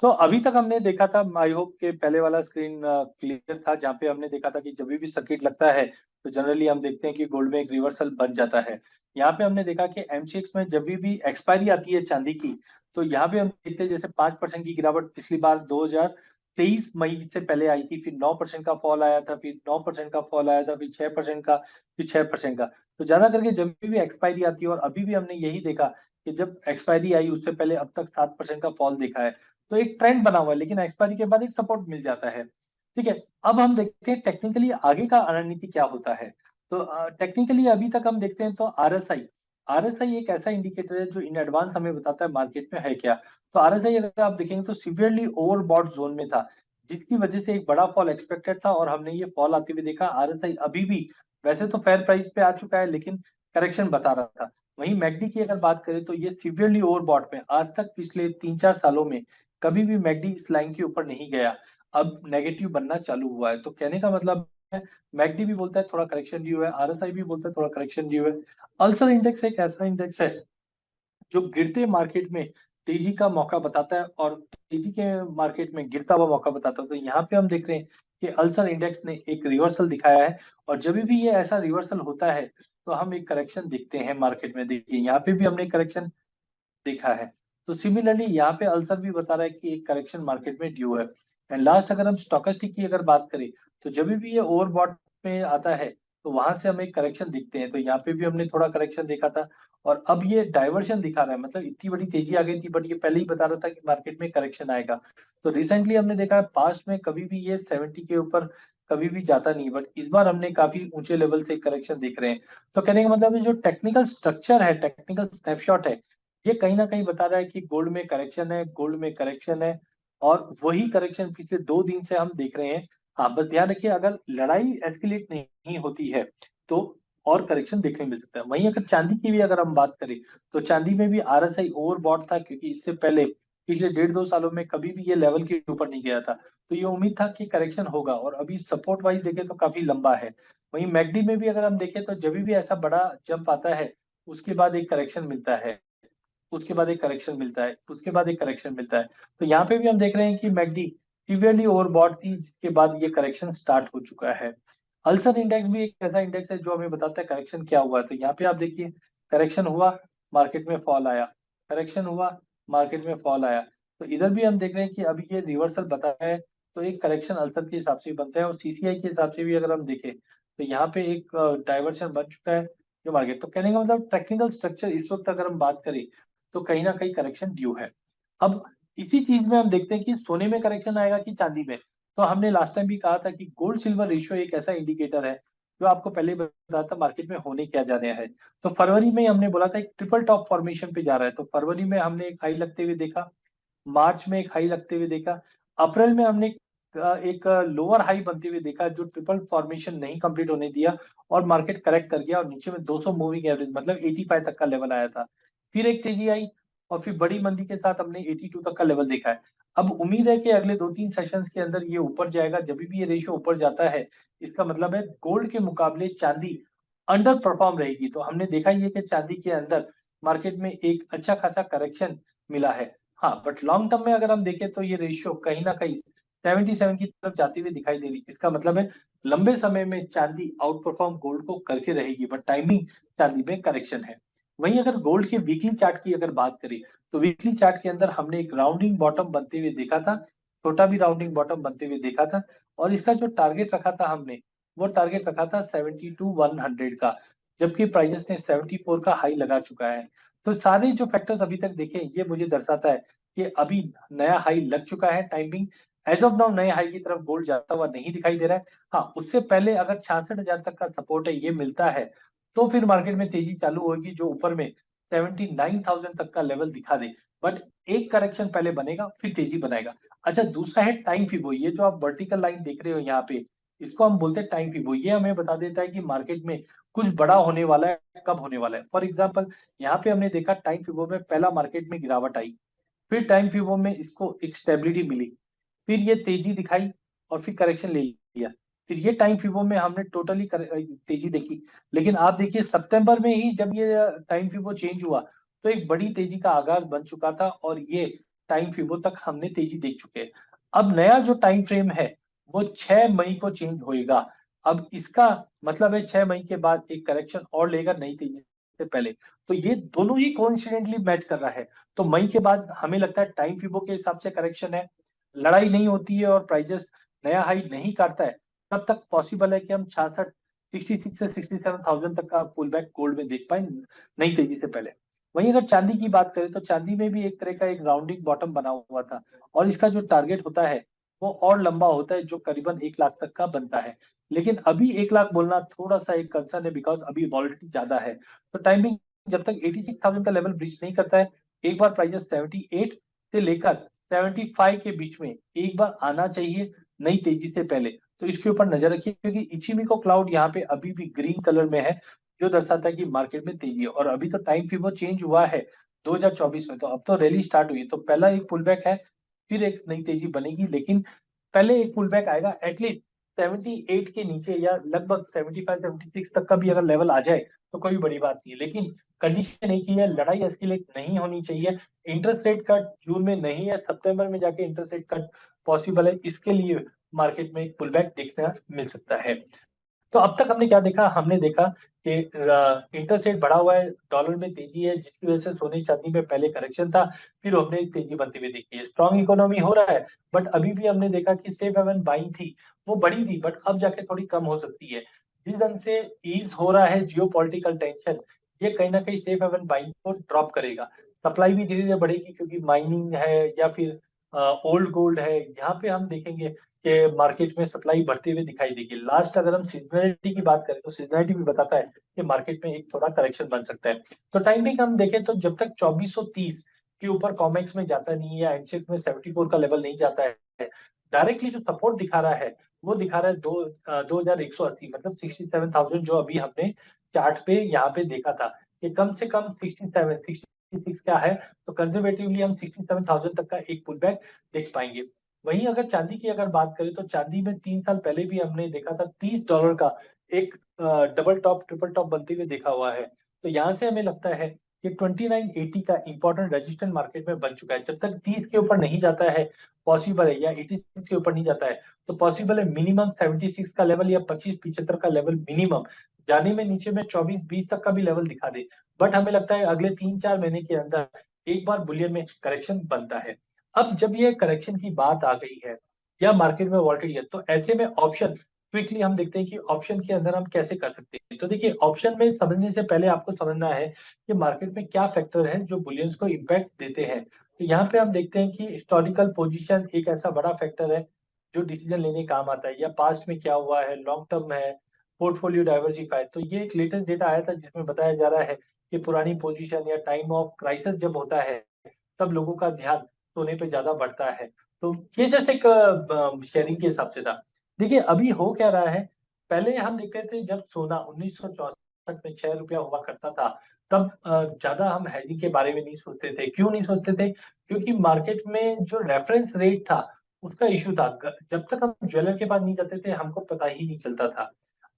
S3: तो अभी तक हमने देखा था, आई होप के पहले वाला स्क्रीन क्लियर था, जहाँ पे हमने देखा था कि जब भी सर्किट लगता है तो जनरली हम देखते हैं कि गोल्ड में एक रिवर्सल बन जाता है। यहाँ पे हमने देखा कि एमसीएक्स में जब भी एक्सपायरी आती है चांदी की, तो यहाँ पे हम देखते हैं जैसे 5% की गिरावट पिछली बार 2023 मई से पहले आई थी, फिर 9% का फॉल आया था, फिर 9% का फॉल आया था, फिर 6% का, फिर 6% का। तो ज्यादा करके जब भी एक्सपायरी आती है, और अभी भी हमने यही देखा कि जब एक्सपायरी आई उससे पहले अब तक 7% का फॉल देखा है। तो एक ट्रेंड बना हुआ है, लेकिन एक्सपायरी के बाद एक सपोर्ट मिल जाता है। ठीक है। अब हम देखते हैं टेक्निकली आगे का रणनीति क्या होता है। तो टेक्निकली अभी तक हम देखते हैं तो आरएसआई, आरएसआई एक ऐसा इंडिकेटर है जो इन एडवांस हमें बताता है मार्केट में है क्या। तो आरएसआई अगर आप देखेंगे तो सिवियरली ओवरबॉट जोन में था, जिसकी वजह से एक बड़ा फॉल एक्सपेक्टेड था, और हमने ये फॉल आते हुए देखा। आरएसआई अभी भी वैसे तो फेयर प्राइस पे आ चुका है, लेकिन करेक्शन बता रहा था। वहीं मैकडी की अगर बात करें तो ये सिवियरली ओवरबॉट में, आज तक पिछले 3-4 सालों में कभी भी मैकडी इस लाइन के ऊपर नहीं गया, अब नेगेटिव बनना चालू हुआ है। तो कहने का मतलब है, मैकडी भी बोलता है थोड़ा करेक्शन ड्यू है, आरएसआई भी बोलता है थोड़ा करेक्शन ड्यू है। अल्सर इंडेक्स एक ऐसा इंडेक्स है जो गिरते मार्केट में तेजी का मौका बताता है, और तेजी के मार्केट में गिरता हुआ मौका बताता है। तो यहाँ पे हम देख रहे हैं कि अल्सर इंडेक्स ने एक रिवर्सल दिखाया है, और जब भी ये ऐसा रिवर्सल होता है तो हम एक करेक्शन देखते हैं मार्केट में। देखिए यहाँ पे भी हमने करेक्शन देखा है। तो सिमिलरली यहाँ पे अल्सर भी बता रहा है कि एक करेक्शन मार्केट में ड्यू है। एंड लास्ट अगर हम स्टोकेस्टिक की अगर बात करें, तो जब भी ये ओवरबॉट में आता है तो वहां से हमें करेक्शन दिखते हैं। तो यहाँ पे भी हमने थोड़ा करेक्शन देखा था, और अब ये डाइवर्शन दिखा रहा है, मतलब इतनी बड़ी तेजी आ गई थी, बट ये पहले ही बता रहा था कि मार्केट में करेक्शन आएगा। तो रिसेंटली हमने देखा है पास्ट में कभी भी ये 70 के ऊपर कभी भी जाता नहीं, बट इस बार हमने काफी ऊंचे लेवल से करेक्शन देख रहे हैं। तो कहने का मतलब है जो टेक्निकल स्ट्रक्चर है, टेक्निकल स्नैपशॉट है, ये कहीं ना कहीं बता रहा है कि गोल्ड में करेक्शन है, गोल्ड में करेक्शन है। और वही करेक्शन पिछले 2 दिन से हम देख रहे हैं। हाँ बस ध्यान रखिए, अगर लड़ाई एस्केलेट नहीं होती है तो और करेक्शन देखने मिल सकता है। वहीं अगर चांदी की भी अगर हम बात करें, तो चांदी में भी आरएसआई ओवरबॉट था, क्योंकि इससे पहले पिछले 1.5-2 सालों में कभी भी ये लेवल के ऊपर नहीं गया था। तो ये उम्मीद था कि करेक्शन होगा, और अभी सपोर्ट वाइज देखें तो काफी लंबा है। वहीं मैकडी में भी अगर हम देखें तो जब भी ऐसा बड़ा जंप आता है, उसके बाद एक करेक्शन मिलता है, उसके बाद एक करेक्शन मिलता है, उसके बाद एक करेक्शन मिलता है। तो यहाँ पे भी हम देख रहे हैं कि मैकडी सीवियरली ओवरबॉट थी, जिसके बाद ये करेक्शन स्टार्ट हो चुका है। अल्सर इंडेक्स भी एक ऐसा इंडेक्स है जो हमें बताता है करेक्शन क्या हुआ है। तो यहाँ पे आप देखिए, करेक्शन हुआ, मार्केट में फॉल आया, करेक्शन हुआ, मार्केट में फॉल आया। तो इधर भी हम देख रहे हैं कि अभी ये रिवर्सल बता है, तो एक करेक्शन अल्सर के हिसाब से भी बनता है, और सीसीआई के हिसाब से भी अगर हम देखें तो यहाँ पे एक डाइवर्शन बन चुका है जो मार्केट। तो कहने का मतलब टेक्निकल स्ट्रक्चर इस वक्त अगर हम बात करें तो कहीं ना कहीं करेक्शन ड्यू है। अब इसी चीज में हम देखते हैं कि सोने में करेक्शन आएगा कि चांदी में। तो हमने लास्ट टाइम भी कहा था कि गोल्ड सिल्वर रेशियो एक ऐसा इंडिकेटर है जो आपको पहले ही बताया था मार्केट में होने क्या जा रहा है। तो फरवरी में हमने बोला था एक ट्रिपल टॉप फॉर्मेशन पे जा रहा है, तो फरवरी में हमने एक हाई लगते हुए देखा, मार्च में एक हाई लगते हुए देखा, अप्रैल में हमने एक लोअर हाई बनते हुए देखा जो ट्रिपल फॉर्मेशन नहीं कंप्लीट होने दिया और मार्केट करेक्ट कर गया और नीचे में 200 मूविंग एवरेज मतलब 85 तक का लेवल आया था। फिर एक तेजी आई और फिर बड़ी मंदी के साथ हमने 82 तक का लेवल देखा है। अब उम्मीद है कि अगले 2-3 सेशंस के अंदर ये ऊपर जाएगा। जब भी ये रेशियो ऊपर जाता है इसका मतलब है गोल्ड के मुकाबले चांदी अंडर परफॉर्म रहेगी। तो हमने देखा ये कि चांदी के अंदर मार्केट में एक अच्छा खासा करेक्शन मिला है। हाँ, बट लॉन्ग टर्म में अगर हम देखें तो ये रेशियो कहीं ना कहीं 77 की तरफ जाती हुई दिखाई दे रही है। इसका मतलब है लंबे समय में चांदी आउट परफॉर्म गोल्ड को करके रहेगी, बट टाइमिंग चांदी में करेक्शन है। वहीं अगर गोल्ड के वीकली चार्ट की अगर बात करें तो वीकली चार्ट के अंदर हमने एक राउंडिंग बॉटम बनते हुए देखा था, छोटा भी राउंडिंग बॉटम बनते हुए देखा था और इसका जो टारगेट रखा था हमने वो टारगेट रखा था 72-100 का, जबकि प्राइसेस ने 74 का हाई लगा चुका है। तो सारे जो फैक्टर्स अभी तक देखे ये मुझे दर्शाता है कि अभी नया हाई लग चुका है। टाइमिंग एज ऑफ नाउ नए हाई की तरफ गोल्ड जाता हुआ नहीं दिखाई दे रहा है। हाँ, उससे पहले अगर 66,000 तक का सपोर्ट है ये मिलता है तो फिर मार्केट में तेजी चालू होगी जो ऊपर में 79,000 तक का लेवल दिखा दे। बट एक करेक्शन पहले बनेगा फिर तेजी बनाएगा। अच्छा, दूसरा है टाइम फिबो। ये जो आप वर्टिकल लाइन देख रहे हो यहाँ पे इसको हम बोलते हैं टाइम फिबो। ये हमें बता देता है कि मार्केट में कुछ बड़ा होने वाला है, कब होने वाला है। फॉर एग्जाम्पल यहाँ पे हमने देखा टाइम फिबो में पहला मार्केट में गिरावट आई, फिर टाइम फिबो में इसको एक स्टेबिलिटी मिली, फिर ये तेजी दिखाई और फिर करेक्शन ले लिया। फिर ये टाइम फिबो में हमने टोटली तेजी देखी। लेकिन आप देखिए सितंबर में ही जब ये टाइम फिबो चेंज हुआ तो एक बड़ी तेजी का आगाज बन चुका था और ये टाइम फिबो तक हमने तेजी देख चुके हैं। अब नया जो टाइम फ्रेम है वो 6 मई को चेंज होएगा। अब इसका मतलब है 6 मई के बाद एक करेक्शन और लेगा नई तेजी से पहले। तो ये दोनों ही कोइंसिडेंटली मैच कर रहा है। तो मई के बाद हमें लगता है टाइम फिबो के हिसाब से करेक्शन है, लड़ाई नहीं होती है और प्राइजेस नया हाई नहीं काटता है, तब तक पॉसिबल है कि हम 66 से 67,000 तक का पुल बैक गोल्ड में देख पाए नई तेजी से पहले। वहीं अगर चांदी की बात करें तो चांदी में भी एक तरह का एक राउंडिंग बॉटम बना हुआ था और इसका जो टारगेट होता है वो और लंबा होता है जो करीबन 1 लाख तक का बनता है। लेकिन अभी 1 लाख बोलना थोड़ा सा एक कंसर्न है बिकॉज अभी वॉलिटिलिटी ज्यादा है। तो टाइमिंग जब तक 86,000 का लेवल ब्रीच नहीं करता है, एक बार प्राइजेस 78 से लेकर 75 के बीच में एक बार आना चाहिए नई तेजी से पहले। तो इसके ऊपर नजर रखिए क्योंकि इचिमिको क्लाउड यहाँ पे अभी भी ग्रीन कलर में है जो दर्शाता है कि मार्केट में तेजी है। और अभी तो टाइम फिबो चेंज हुआ है 2024 में, तो अब तो रैली स्टार्ट हुई है। तो पहला एक पुल बैक है फिर एक नई तेजी बनेगी, लेकिन पहले एक पुल बैक आएगा एटलीस्ट 78 के नीचे या लगभग 75-76 तक का भी अगर लेवल आ जाए तो कोई बड़ी बात नहीं है। लेकिन कंडीशन एक ही है, लड़ाई एस्केलेट नहीं होनी चाहिए। इंटरेस्ट रेट कट जून में नहीं है, सितंबर में जाके इंटरेस्ट रेट कट पॉसिबल है। इसके लिए मार्केट में एक पुल बैक देखने मिल सकता है। तो अब तक हमने क्या देखा, हमने देखा कि इंटरेस्ट रेट बढ़ा हुआ है, डॉलर में तेजी है जिसकी वजह से सोने चांदी में पहले करेक्शन था, फिर हमने एक तेजी बनती हुई देखी है। स्ट्रॉन्ग इकोनॉमी हो रहा है बट अभी भी हमने देखा कि सेफ हेवन बाइंग थी वो बढ़ी थी बट अब जाके थोड़ी कम हो सकती है। जिस ढंग से ईज हो रहा है जियो पॉलिटिकल टेंशन, ये कहीं ना कहीं सेफ हेवन बाइंग को ड्रॉप करेगा। सप्लाई भी धीरे धीरे बढ़ेगी क्योंकि माइनिंग है या फिर ओल्ड गोल्ड है, यहाँ पे हम देखेंगे कि मार्केट में सप्लाई बढ़ती हुई दिखाई देगी। लास्ट अगर हम सीजनलिटी की बात करें तो सीजनलिटी भी बताता है कि मार्केट में एक थोड़ा करेक्शन बन सकता है। तो टाइमिंग हम देखें तो जब तक 2430 के ऊपर कॉमेक्स में जाता नहीं है या एनसेक्स में 74 का लेवल नहीं जाता है, डायरेक्टली जो सपोर्ट दिखा रहा है वो दिखा रहा है 2180 मतलब 67,000 जो अभी हमने चार्ट पे यहाँ पे देखा था कि कम से कम 66 क्या है। तो कंजर्वेटिवली हम 67,000 तक का एक पुल बैक देख पाएंगे। वहीं अगर चांदी की अगर बात करें तो चांदी में 3 साल पहले भी हमने देखा था $30 का एक डबल टॉप ट्रिपल टॉप बनते हुए देखा हुआ है। तो यहाँ से हमें लगता है कि 2980 का इंपॉर्टेंट रेजिस्टेंस मार्केट में बन चुका है। जब तक 30 के ऊपर नहीं जाता है पॉसिबल है, या 86 के ऊपर नहीं जाता है तो पॉसिबल है मिनिमम 76 का लेवल या 25-75 का लेवल मिनिमम, जाने में नीचे में 24-20 तक का भी लेवल दिखा दे। बट हमें लगता है अगले 3-4 महीने के अंदर एक बार बुलियन में करेक्शन बनता है। अब जब ये करेक्शन की बात आ गई है या मार्केट में वॉलेटिलिटी है तो ऐसे में ऑप्शन क्विकली हम देखते हैं कि ऑप्शन के अंदर हम कैसे कर सकते हैं। तो देखिए ऑप्शन में समझने से पहले आपको समझना है कि मार्केट में क्या फैक्टर है जो बुलियंस को इम्पैक्ट देते हैं। तो यहाँ पे हम देखते हैं कि हिस्टोरिकल पोजीशन एक ऐसा बड़ा फैक्टर है जो डिसीजन लेने काम आता है, या पास्ट में क्या हुआ है, लॉन्ग टर्म है, पोर्टफोलियो डाइवर्सिफाई। तो ये एक लेटेस्ट डेटा आया था जिसमें बताया जा रहा है कि पुरानी पोजीशन या टाइम ऑफ क्राइसिस जब होता है तब लोगों का ध्यान सोने पे ज्यादा बढ़ता है। तो ये जस्ट एक शेयरिंग के हिसाब से था। देखिए अभी हो क्या रहा है, पहले हम देखते थे जब सोना 1964 में 6 रुपया हुआ करता था, तब ज्यादा हम हेजिंग के बारे में नहीं सोचते थे। क्यों नहीं सोचते थे? क्योंकि मार्केट में जो रेफरेंस रेट था उसका इश्यू था। जब तक हम ज्वेलर के पास नहीं जाते थे हमको पता ही नहीं चलता था।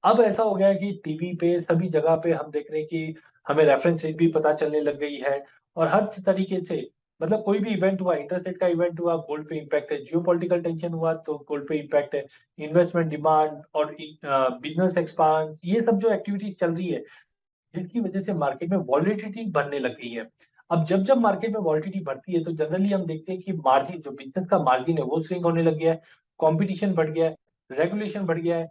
S3: अब ऐसा हो गया है कि टीवी पे सभी जगह पे हम देख रहे हैं कि हमें रेफरेंस रेट भी पता चलने लग गई है। और हर तरीके से मतलब कोई भी इवेंट हुआ, इंटरेस्ट रेट का इवेंट हुआ, गोल्ड पे इम्पैक्ट है। जियोपॉलिटिकल टेंशन हुआ तो गोल्ड पे इम्पैक्ट है। इन्वेस्टमेंट डिमांड और बिजनेस एक्सपांड, ये सब जो एक्टिविटीज चल रही है जिसकी वजह से मार्केट में वॉलिडिटी बढ़ने लग गई है। अब जब जब मार्केट में वॉलिडिटी बढ़ती है तो जनरली हम देखते हैं कि मार्जिन, जो बिजनेस का मार्जिन है वो स्विंग होने लग गया है, कंपटीशन बढ़ गया है, रेगुलेशन बढ़ गया है।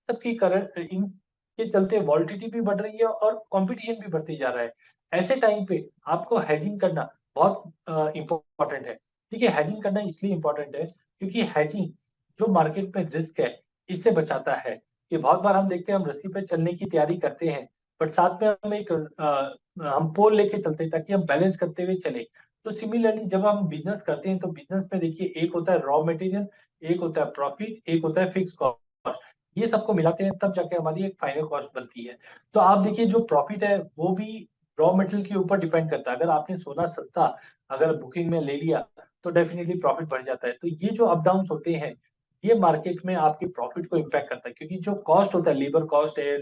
S3: सबकी करंट इनके चलते वॉलिडिटी भी बढ़ रही है और कंपटीशन भी बढ़ते जा रहा है। ऐसे टाइम पे आपको हेजिंग करना बहुत इंपॉर्टेंट है। ठीक है, हेजिंग करना इसलिए इंपॉर्टेंट है क्योंकि हेजिंग जो मार्केट में रिस्क है इससे बचाता है। कि बहुत बार हम देखते हैं हम रस्सी पे चलने की तैयारी करते हैं बट साथ में हम एक हम पोल लेके चलते हैं ताकि हम बैलेंस करते हुए चले। तो सिमिलरली जब हम बिजनेस करते हैं तो बिजनेस में देखिए एक होता है रॉ मटेरियल, एक होता है प्रॉफिट, एक होता है फिक्स कॉस्ट। ये सबको मिलाते हैं तब जाके हमारी एक फाइनल कॉस्ट बनती है। तो आप देखिए जो प्रॉफिट है वो भी रॉ मटेरियल के ऊपर डिपेंड करता है। अगर आपने सोना सस्ता अगर बुकिंग में ले लिया तो डेफिनेटली प्रॉफिट बढ़ जाता है। तो ये जो अप डाउन होते हैं ये मार्केट में आपके प्रॉफिट को इम्पैक्ट करता है क्योंकि जो कॉस्ट होता है, लेबर कॉस्ट है,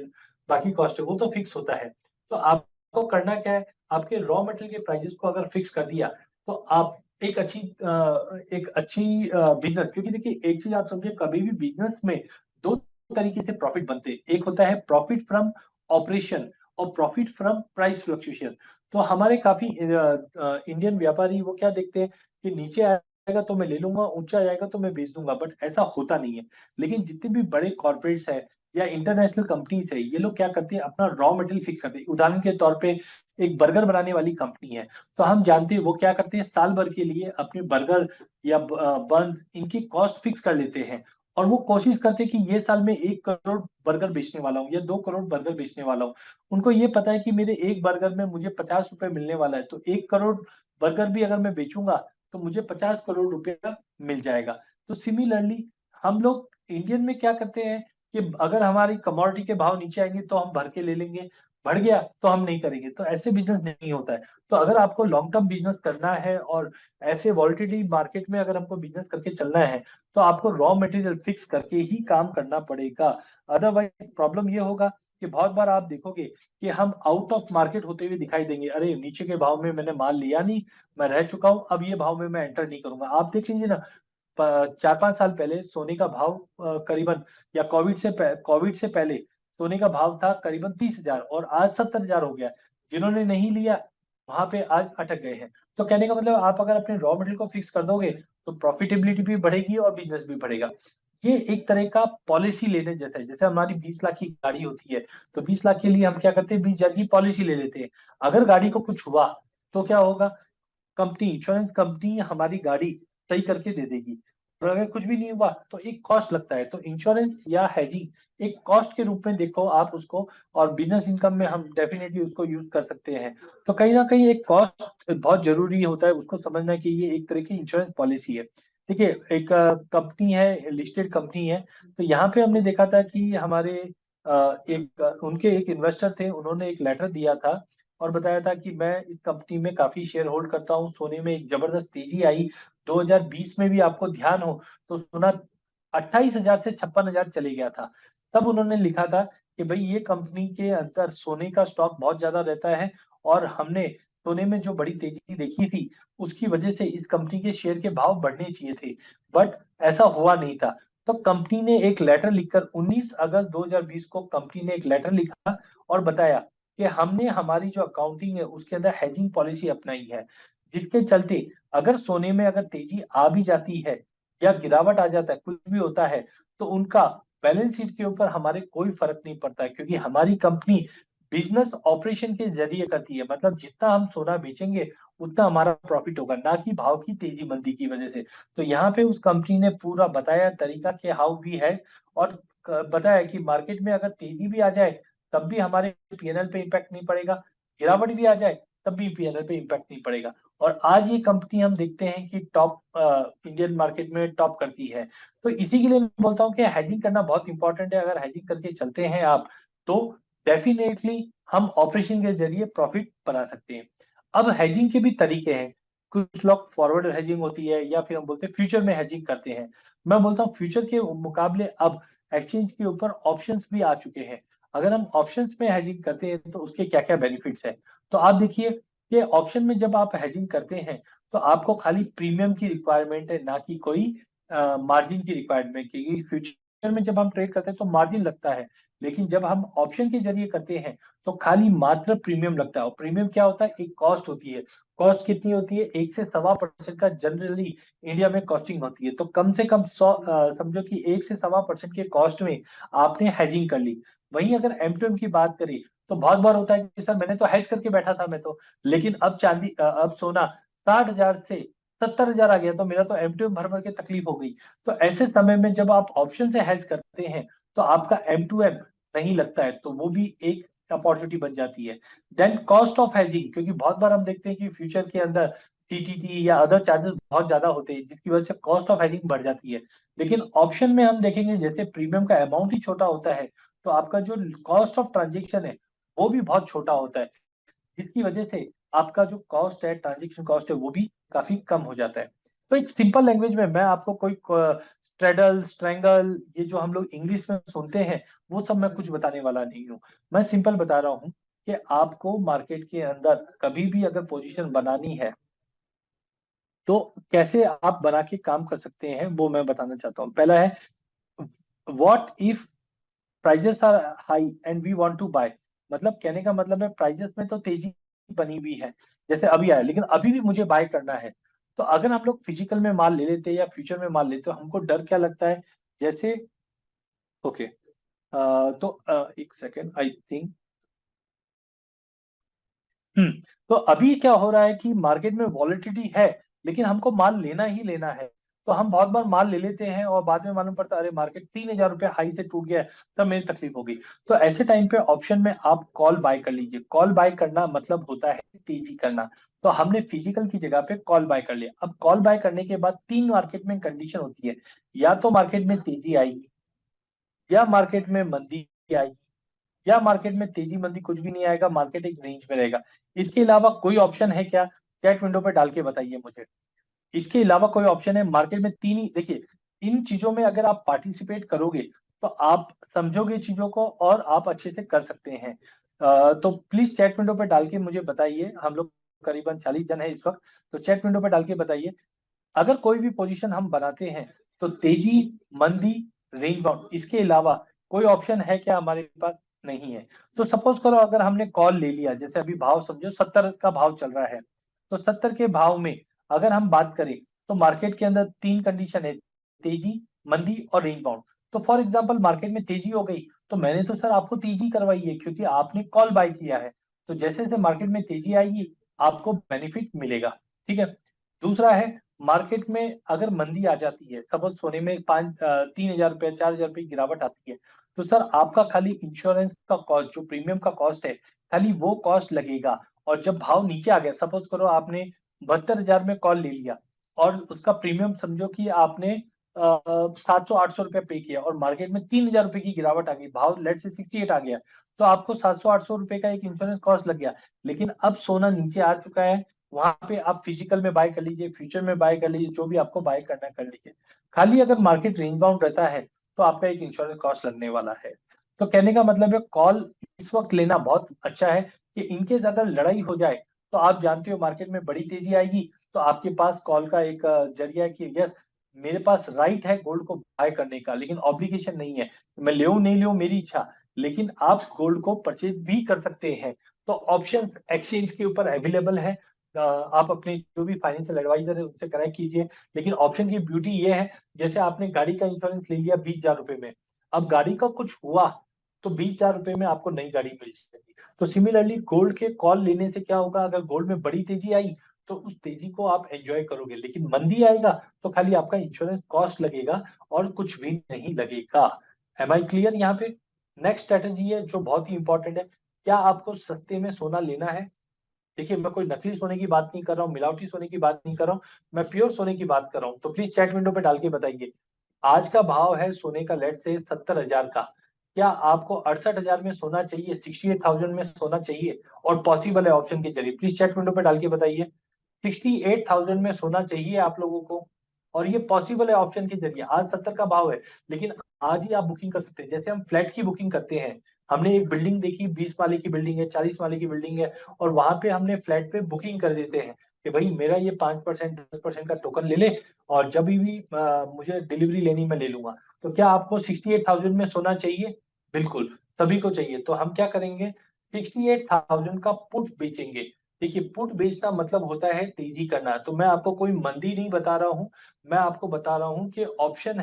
S3: बाकी कॉस्ट है, वो तो फिक्स होता है। तो आपको करना क्या है, आपके रॉ मटेरियल के प्राइसेस को अगर फिक्स कर दिया तो आप एक अच्छी बिजनेस, क्योंकि देखिए एक चीज आप समझिए कभी भी बिजनेस में दो तरीके से प्रॉफिट बनते हैं। एक होता है प्रॉफिट फ्रॉम ऑपरेशन और प्रॉफिट फ्रॉम प्राइस फ्लक्चुएशन। तो हमारे काफी इंडियन व्यापारी वो क्या देखते हैं कि नीचे आएगा तो मैं ले लूंगा, ऊंचा जाएगा तो मैं बेच दूंगा, बट ऐसा होता नहीं है। लेकिन जितने भी बड़े कॉर्पोरेट्स हैं या इंटरनेशनल कंपनीज है ये लोग क्या करते हैं, अपना रॉ मटेरियल फिक्स करते हैं। उदाहरण के तौर पे एक बर्गर बनाने वाली कंपनी है, तो हम जानते हैं वो क्या करते हैं, साल भर के लिए अपने बर्गर या बन इनकी कॉस्ट फिक्स कर लेते हैं। और वो कोशिश करते हैं कि ये साल में 1 करोड़ बर्गर बेचने वाला हूँ या 2 करोड़ बर्गर बेचने वाला हूँ। उनको ये पता है कि मेरे एक बर्गर में मुझे 50 रुपए मिलने वाला है, तो 1 करोड़ बर्गर भी अगर मैं बेचूंगा तो मुझे 50 करोड़ रुपया मिल जाएगा। तो सिमिलरली हम लोग इंडियन में क्या करते हैं कि अगर हमारी कमोडिटी के भाव नीचे आएंगे तो हम भर के ले लेंगे, बढ़ गया तो हम नहीं करेंगे। तो ऐसे बिजनेस नहीं होता है। तो अगर आपको लॉन्ग टर्म बिजनेस करना है और ऐसे वॉलिटिलिटी मार्केट में अगर हमको बिजनेस करके चलना है तो आपको रॉ मटेरियल फिक्स करके ही काम करना पड़ेगा। अदरवाइज प्रॉब्लम ये होगा कि बहुत बार आप देखोगे कि हम आउट ऑफ मार्केट होते हुए दिखाई देंगे, अरे नीचे के भाव में मैंने माल लिया नहीं, मैं रह चुका हूं, अब ये भाव में मैं एंटर नहीं करूंगा। आप देख लीजिए ना, 4-5 साल पहले सोने का भाव करीबन, या कोविड से पहले सोने का भाव था करीबन 30,000 और आज 70,000 हो गया। जिन्होंने नहीं लिया वहां पे आज अटक गए हैं। तो कहने का मतलब आप अगर अपने रॉ मटेरियल को फिक्स कर दोगे तो प्रॉफिटेबिलिटी भी बढ़ेगी और बिजनेस भी बढ़ेगा। ये एक तरह का पॉलिसी लेने जैसा है। जैसे हमारी 20 लाख की गाड़ी होती है तो 20 लाख के लिए हम क्या करते हैं, 20,000 की पॉलिसी ले लेते हैं। अगर गाड़ी को कुछ हुआ तो क्या होगा, कंपनी, इंश्योरेंस कंपनी हमारी गाड़ी सही करके दे देगी। और अगर कुछ भी नहीं हुआ तो एक कॉस्ट लगता है। तो इंश्योरेंस या हेजिंग एक कॉस्ट के रूप में देखो आप उसको, और बिजनेस इनकम में हम डेफिनेटली उसको यूज कर सकते हैं। तो कहीं ना कहीं एक कॉस्ट बहुत जरूरी होता है उसको समझना कि ये एक तरह की इंश्योरेंस पॉलिसी है। देखिए एक कंपनी है, लिस्टेड कंपनी है। तो यहाँ पे हमने देखा था कि हमारे उनके एक इन्वेस्टर थे, उन्होंने एक लेटर दिया था और बताया था कि मैं इस कंपनी में काफी शेयर होल्ड करता हूँ। सोने में एक जबरदस्त तेजी आई 2020 में भी, आपको ध्यान हो तो सोना 28,000 से 56,000 चले गया था। तब उन्होंने लिखा था कि भाई ये कंपनी के अंदर सोने का स्टॉक बहुत ज्यादा रहता है और हमने सोने में जो बड़ी तेजी देखी थी उसकी वजह से इस कंपनी के शेयर के भाव बढ़ने चाहिए थे, बट ऐसा हुआ नहीं था। तो कंपनी ने एक लेटर लिखकर 19 अगस्त 2020 को कंपनी ने एक लेटर लिखा और बताया कि हमने हमारी जो अकाउंटिंग है उसके अंदर हेजिंग पॉलिसी अपनाई है, जिसके चलते अगर सोने में अगर तेजी आ भी जाती है या गिरावट आ जाता है, कुछ भी होता है, तो उनका बैलेंस शीट के ऊपर हमारे कोई फर्क नहीं पड़ता है क्योंकि हमारी कंपनी बिजनेस ऑपरेशन के जरिए करती है। मतलब जितना हम सोना बेचेंगे उतना हमारा प्रॉफिट होगा, ना कि भाव की तेजी मंदी की वजह से। तो यहाँ पे उस कंपनी ने पूरा बताया तरीका कि हाउ वी है, और बताया कि मार्केट में अगर तेजी भी आ जाए तब भी हमारे पीएनएल पे इम्पैक्ट नहीं पड़ेगा, गिरावट भी आ जाए तब भी पीएनएल पे इम्पैक्ट नहीं पड़ेगा। और आज ये कंपनी हम देखते हैं कि टॉप इंडियन मार्केट में टॉप करती है। तो इसी के लिए मैं बोलता हूँ कि हेजिंग करना बहुत इंपॉर्टेंट है। अगर हेजिंग करके चलते हैं आप तो डेफिनेटली हम ऑपरेशन के जरिए प्रॉफिट बना सकते हैं। अब हेजिंग के भी तरीके हैं। कुछ लोग फॉरवर्ड हेजिंग होती है या फिर हम बोलते हैं फ्यूचर में हेजिंग करते हैं। मैं बोलता हूँ फ्यूचर के मुकाबले अब एक्सचेंज के ऊपर ऑप्शंस भी आ चुके हैं। अगर हम ऑप्शंस में हेजिंग करते हैं तो उसके क्या क्या बेनिफिट्स हैं। तो आप देखिए कि ऑप्शन में जब आप हेजिंग करते हैं तो आपको खाली प्रीमियम की रिक्वायरमेंट है, ना कि कोई मार्जिन की रिक्वायरमेंट। क्योंकि फ्यूचर में जब हम ट्रेड करते हैं तो मार्जिन लगता है, लेकिन जब हम ऑप्शन के जरिए करते हैं तो खाली मात्र प्रीमियम लगता है। और प्रीमियम क्या होता है, एक कॉस्ट होती है। कॉस्ट कितनी होती है, 1 से 1.25% का जनरली इंडिया में कॉस्टिंग होती है। तो कम से कम 100 समझो कि 1 से 1.25% के कॉस्ट में आपने हेजिंग कर ली। वहीं अगर M2M की बात करें तो बहुत बार होता है कि सर मैंने तो हेज करके बैठा था मैं तो, लेकिन अब अब सोना 60,000 से 70,000 आ गया तो मेरा तो M2M भर भर के तकलीफ हो गई। तो ऐसे समय में जब आप ऑप्शन से हेज करते हैं तो आपका M2M नहीं लगता है, तो वो भी एक अपॉर्चुनिटी बन जाती है। देन कॉस्ट ऑफ हेजिंग, क्योंकि बहुत बार हम देखते हैं कि फ्यूचर के अंदर सीटीटी या अदर चार्जेस बहुत ज्यादा होते हैं जिसकी वजह से कॉस्ट ऑफ हेजिंग बढ़ जाती है। लेकिन ऑप्शन में हम देखेंगे जैसे प्रीमियम का अमाउंट ही छोटा होता है तो आपका जो कॉस्ट ऑफ ट्रांजेक्शन है वो भी बहुत छोटा होता है, जिसकी वजह से आपका जो कॉस्ट है, ट्रांजेक्शन कॉस्ट है, वो भी काफी कम हो जाता है। तो एक सिंपल लैंग्वेज में मैं आपको कोई स्ट्रेडल स्ट्रैंगल ये जो हम लोग इंग्लिश में सुनते हैं वो सब मैं कुछ बताने वाला नहीं हूँ। मैं सिंपल बता रहा हूँ कि आपको मार्केट के अंदर कभी भी अगर पोजीशन बनानी है तो कैसे आप बना के काम कर सकते हैं वो मैं बताना चाहता हूँ। पहला है what if prices are high and we want to buy. मतलब कहने का मतलब है प्राइजेस में तो तेजी बनी हुई है जैसे अभी आया, लेकिन अभी भी मुझे बाय करना है। तो अगर हम लोग फिजिकल में माल ले लेते हैं या फ्यूचर में माल लेते हैं तो हमको डर क्या लगता है, जैसे ओके तो एक सेकेंड आई थिंक तो अभी क्या हो रहा है कि मार्केट में वॉलेटिलिटी है लेकिन हमको माल लेना ही लेना है। तो हम बहुत बार माल ले लेते हैं और बाद में मालूम पड़ता है अरे मार्केट 3,000 रुपये हाई से टूट गया है, तब मेरी तकलीफ हो गई। तो ऐसे टाइम पे ऑप्शन में आप कॉल बाय कर लीजिए। कॉल बाय करना मतलब होता है तेजी करना। तो हमने फिजिकल की जगह पे कॉल बाय कर लिया। अब कॉल बाय करने के बाद 3 मार्केट में कंडीशन होती है, या तो मार्केट में तेजी आएगी, या मार्केट में मंदी आएगी, या मार्केट में तेजी मंदी कुछ भी नहीं आएगा, मार्केट एक रेंज में रहेगा। इसके अलावा कोई ऑप्शन है क्या, चैट विंडो पे डाल के बताइए मुझे। इसके अलावा कोई ऑप्शन है मार्केट में? तीन ही देखिए, इन चीजों में अगर आप पार्टिसिपेट करोगे तो आप समझोगे चीजों को और आप अच्छे से कर सकते हैं। तो प्लीज चैट विंडो पे डाल के मुझे बताइए। हम लोग करीबन 40 जन है इस वक्त, तो चैट विंडो पे डाल के बताइए अगर कोई भी पोजीशन हम बनाते हैं तो तेजी, मंदी, रेंज बाउंड, इसके अलावा कोई ऑप्शन है क्या हमारे पास? नहीं है। तो सपोज करो अगर हमने कॉल ले लिया, जैसे अभी भाव समझो 70 का भाव चल रहा है, तो 70 के भाव में अगर हम बात करें तो मार्केट के अंदर 3 कंडीशन है, तेजी, मंदी और रेंज बाउंड। तो फॉर एग्जांपल मार्केट में तेजी हो गई तो मैंने तो सर आपको तेजी करवाई है क्योंकि आपने कॉल बाय किया है। तो जैसे जैसे मार्केट में तेजी आएगी आपको बेनिफिट मिलेगा। ठीक है। दूसरा है मार्केट में अगर मंदी आ जाती है, सपोज सोने में 3,000 रुपए 4,000 रुपए की गिरावट आती है, तो सर आपका खाली इंश्योरेंस का कॉस्ट, जो प्रीमियम का कॉस्ट है, खाली वो कॉस्ट लगेगा। और जब भाव नीचे आ गया, सपोज करो आपने 72,000 में कॉल ले लिया और उसका प्रीमियम समझो कि आपने 700-800 रुपये पे किया और मार्केट में 3,000 रुपए की गिरावट आ गई, भाव लेट से 68 आ गया, तो आपको 700-800 रुपए का एक इंश्योरेंस कॉस्ट लग गया। लेकिन अब सोना नीचे आ चुका है, वहां पे आप फिजिकल में बाय कर लीजिए, फ्यूचर में बाय कर लीजिए, जो भी आपको बाय करना कर लीजिए। खाली अगर मार्केट रेंज बाउंड रहता है तो आपका एक इंश्योरेंस कॉस्ट लगने वाला है। तो कहने का मतलब है कॉल इस वक्त लेना बहुत अच्छा है कि इनकेस अगर लड़ाई हो जाए तो आप जानते हो मार्केट में बड़ी तेजी आएगी तो आपके पास कॉल का एक जरिया है कि यस मेरे पास राइट है गोल्ड को बाय करने का, लेकिन ऑब्लिगेशन नहीं है, मैं ले नहीं ले मेरी इच्छा, लेकिन आप गोल्ड को परचेज भी कर सकते हैं। तो ऑप्शन एक्सचेंज के ऊपर अवेलेबल है। आप अपने जो भी फाइनेंशियल एडवाइजर है उनसे कनेक्ट कीजिए। लेकिन ऑप्शन की ब्यूटी ये है, जैसे आपने गाड़ी का इंश्योरेंस ले लिया 20,000 रुपए में, अब गाड़ी का कुछ हुआ तो 20,000 रुपए में आपको नई गाड़ी मिल जाएगी। तो सिमिलरली गोल्ड के कॉल लेने से क्या होगा, अगर गोल्ड में बड़ी तेजी आई तो उस तेजी को आप एंजॉय करोगे, लेकिन मंदी आएगा तो खाली आपका इंश्योरेंस कॉस्ट लगेगा और कुछ भी नहीं लगेगा। Am I clear? यहाँ पे नेक्स्ट स्ट्रेटेजी है जो बहुत ही इंपॉर्टेंट है, क्या आपको सस्ते में सोना लेना है? देखिए, मैं कोई नकली सोने की बात नहीं कर रहा हूँ, मिलावटी सोने की बात नहीं कर रहा हूँ, मैं प्योर सोने की बात कर रहा हूँ। तो प्लीज चैट विंडो पे डाल के बताइए, आज का भाव है सोने का लेट से 70,000 का, क्या आपको 68,000 में सोना चाहिए, 68,000 में सोना चाहिए और पॉसिबल है ऑप्शन के जरिए? प्लीज चैट विंडो पे डाल के बताइए, 68,000 में सोना चाहिए आप लोगों को और ये पॉसिबल है ऑप्शन के जरिए। आज 70 का भाव है, लेकिन आज ही आप बुकिंग कर सकते हैं। जैसे हम फ्लैट की बुकिंग करते हैं, हमने एक बिल्डिंग देखी, 20 माले की बिल्डिंग है, 40 माले की बिल्डिंग है, और वहां पे हमने फ्लैट पे बुकिंग कर देते हैं कि भाई मेरा ये 5% 10% का टोकन ले ले और जब भी मुझे डिलीवरी लेनी मैं ले लूंगा। तो क्या आपको 68,000 में सोना चाहिए? बिल्कुल, सभी को चाहिए। तो हम क्या करेंगे, 68,000 का पुट बेचेंगे। देखिए, पुट बेचना मतलब होता है तेजी करना। तो मैं आपको कोई मंदी नहीं बता रहा हूं, मैं आपको बता रहा हूं कि ऑप्शन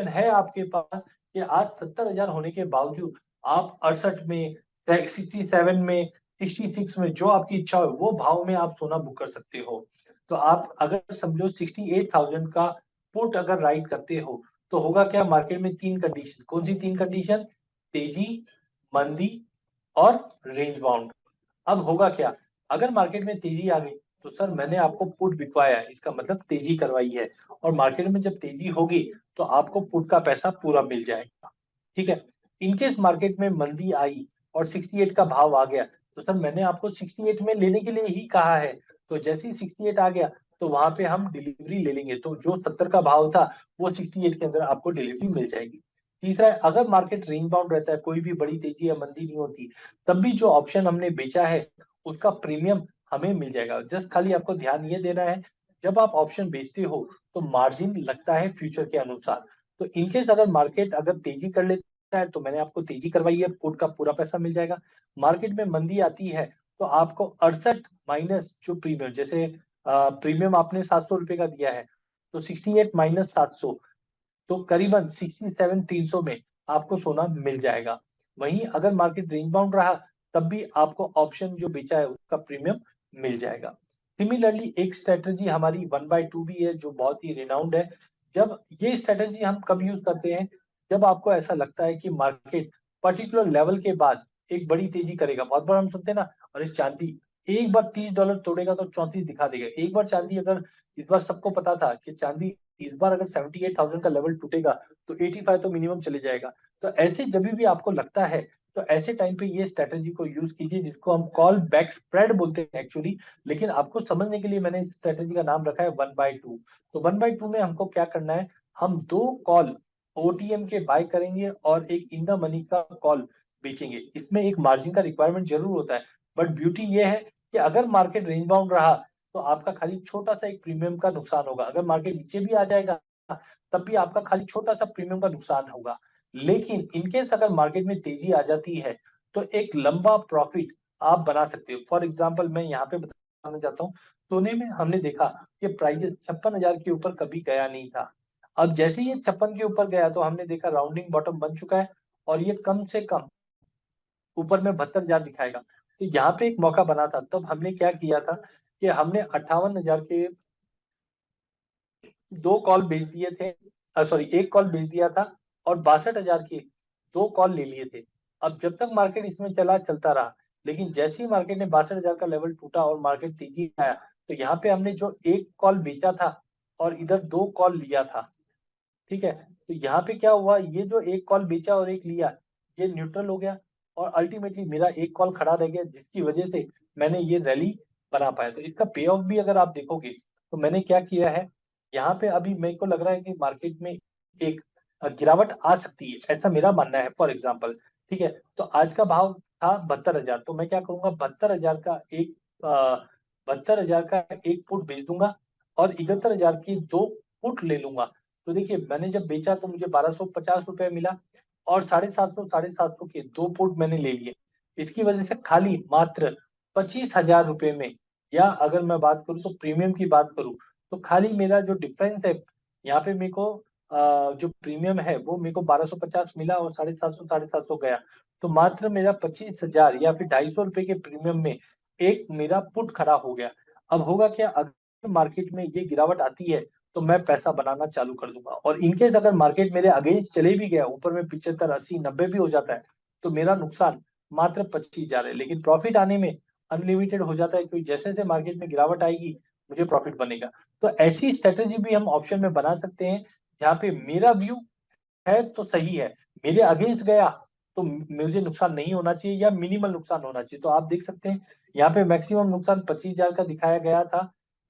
S3: है आपके पास कि आज 70,000 होने के बावजूद आप 68 में, 67 में, 66 में, जो आपकी इच्छा हो वो भाव में आप सोना बुक कर सकते हो। तो आप अगर समझो 68,000 का पुट अगर राइट करते हो तो होगा क्या, मार्केट में तीन कंडीशन। कौन सी तीन कंडीशन? तेजी, मंदी और रेंज बाउंड। अब होगा क्या, अगर मार्केट में तेजी आ गई तो सर मैंने आपको पुट बिकवाया है, इसका मतलब तेजी करवाई है, और मार्केट में जब तेजी होगी तो आपको पुट का पैसा पूरा मिल जाएगा। ठीक है। इनकेस मार्केट में मंदी आई और 68 का भाव आ गया तो सर मैंने आपको 68 में लेने के लिए ही कहा है, तो जैसे ही 68 आ गया तो वहां पे हम डिलीवरी ले लेंगे। तो जो 70 का भाव था वो 68 के अंदर आपको डिलीवरी मिल जाएगी। तीसरा है, अगर मार्केट रेंज बाउंड रहता है, कोई भी बड़ी तेजी या मंदी नहीं होती, तब भी जो ऑप्शन हमने बेचा है उसका प्रीमियम हमें मिल जाएगा। जस्ट खाली आपको ध्यान ये देना है, जब आप ऑप्शन बेचते हो तो मार्जिन लगता है फ्यूचर के अनुसार। तो इनकेस अगर मार्केट अगर तेजी कर लेता है तो मैंने आपको तेजी करवाई है, पुट का पूरा पैसा मिल जाएगा। मार्केट में मंदी आती है तो आपको 68 माइनस जो प्रीमियम, जैसे प्रीमियम आपने 700 रुपए का दिया है, तो 68 माइनस 700, तो करीबन 67,300 में आपको सोना मिल जाएगा। वहीं अगर मार्केट रेंज बाउंड रहा तब भी आपको ऑप्शन जो बेचा है उसका प्रीमियम मिल जाएगा। सिमिलरली एक स्ट्रेटजी हमारी 1/2 भी है जो बहुत ही रिनाउंड है। जब ये स्ट्रेटजी हम कब यूज करते हैं, जब आपको ऐसा लगता है कि मार्केट पर्टिकुलर लेवल के बाद एक बड़ी तेजी करेगा। बहुत बार हम सुनते हैं ना, अरे चांदी एक बार $30 तोड़ेगा तो 34 दिखा देगा। एक बार चांदी अगर, इस बार सबको पता था कि चांदी इस बार अगर 78,000 का लेवल टूटेगा तो 85 तो मिनिमम चले जाएगा। तो ऐसे जब भी आपको लगता है तो ऐसे टाइम पे ये स्ट्रेटजी को यूज कीजिए, जिसको हम कॉल बैक स्प्रेड बोलते हैं एक्चुअली, लेकिन आपको समझने के लिए मैंने इस स्ट्रेटजी का नाम रखा है 1/2। तो 1/2 में हमको क्या करना है, हम 2 कॉल ओटीएम के बाय करेंगे और एक इन द मनी का कॉल बेचेंगे। इसमें एक मार्जिन का रिक्वायरमेंट जरूर होता है, बट ब्यूटी ये है कि अगर मार्केट रेंज बाउंड रहा तो आपका खाली छोटा सा एक प्रीमियम का नुकसान होगा। अगर मार्केट नीचे भी आ जाएगा तब भी आपका खाली छोटा सा प्रीमियम का नुकसान होगा। लेकिन इनकेस अगर मार्केट में तेजी आ जाती है तो एक लंबा प्रॉफिट आप बना सकते हो। फॉर एग्जाम्पल मैं यहाँ पे बताना चाहता हूँ, सोने में हमने देखा कि प्राइस 56,000 के ऊपर कभी गया नहीं था। अब जैसे ही ये 56 के ऊपर गया तो हमने देखा राउंडिंग बॉटम बन चुका है और ये कम से कम ऊपर में 72,000 दिखाएगा। तो यहाँ पे एक मौका बना था, तब हमने क्या किया था कि हमने 58,000 के 2 कॉल बेच दिए थे, सॉरी 1 कॉल बेच दिया था और 62,000 के 2 कॉल ले लिए थे। अब जब तक मार्केट इसमें चलता रहा, लेकिन जैसे ही मार्केट ने 62,000 का लेवल टूटा और मार्केट तेजी आया तो यहाँ पे हमने जो 1 कॉल बेचा था और इधर 2 कॉल लिया था। ठीक है। तो यहाँ पे क्या हुआ, ये जो 1 कॉल बेचा और 1 लिया, ये न्यूट्रल हो गया और अल्टीमेटली मेरा 1 कॉल खड़ा रह गया, जिसकी वजह से मैंने ये रैली बना पाया। तो इसका पे ऑफ भी अगर आप देखोगे तो मैंने क्या किया है, यहाँ पे अभी मेरे को लग रहा है कि मार्केट में एक गिरावट आ सकती है, ऐसा मेरा मानना है फॉर एग्जाम्पल। ठीक है। तो आज का भाव था 72,000, तो मैं क्या करूंगा, 72,000 का एक पुट बेच दूंगा और 71,000 की 2 पुट ले लूंगा। तो देखिए, मैंने जब बेचा तो मुझे 1,250 रुपए मिला और 750 के 2 पुट मैंने ले लिए। इसकी वजह से खाली मात्र 25,000 रुपए में, या अगर मैं बात करूं तो प्रीमियम की बात करूं तो खाली मेरा जो डिफरेंस है, यहाँ पे मेरे को जो प्रीमियम है वो मेरे को 1,250 मिला और 750 गया। तो मात्र मेरा 25,000 या फिर 250 रुपए के प्रीमियम में एक मेरा पुट खड़ा हो गया। अब होगा क्या, अगर मार्केट में ये गिरावट आती है तो मैं पैसा बनाना चालू कर दूंगा। और इनकेस अगर मार्केट मेरे अगेंस्ट चले भी गया, ऊपर में 75, 80, 90 भी हो जाता है, तो मेरा नुकसान मात्र 25,000 है, लेकिन प्रॉफिट आने में अनलिमिटेड हो जाता है, क्योंकि जैसे जैसे मार्केट में गिरावट आएगी मुझे प्रॉफिट बनेगा। तो ऐसी स्ट्रेटेजी भी हम ऑप्शन में बना सकते हैं, जहाँ पे मेरा व्यू है तो सही है, मेरे अगेंस्ट गया तो मुझे नुकसान नहीं होना चाहिए या मिनिमल नुकसान होना चाहिए। तो आप देख सकते हैं यहाँ पे मैक्सिमम नुकसान 25,000 का दिखाया गया था,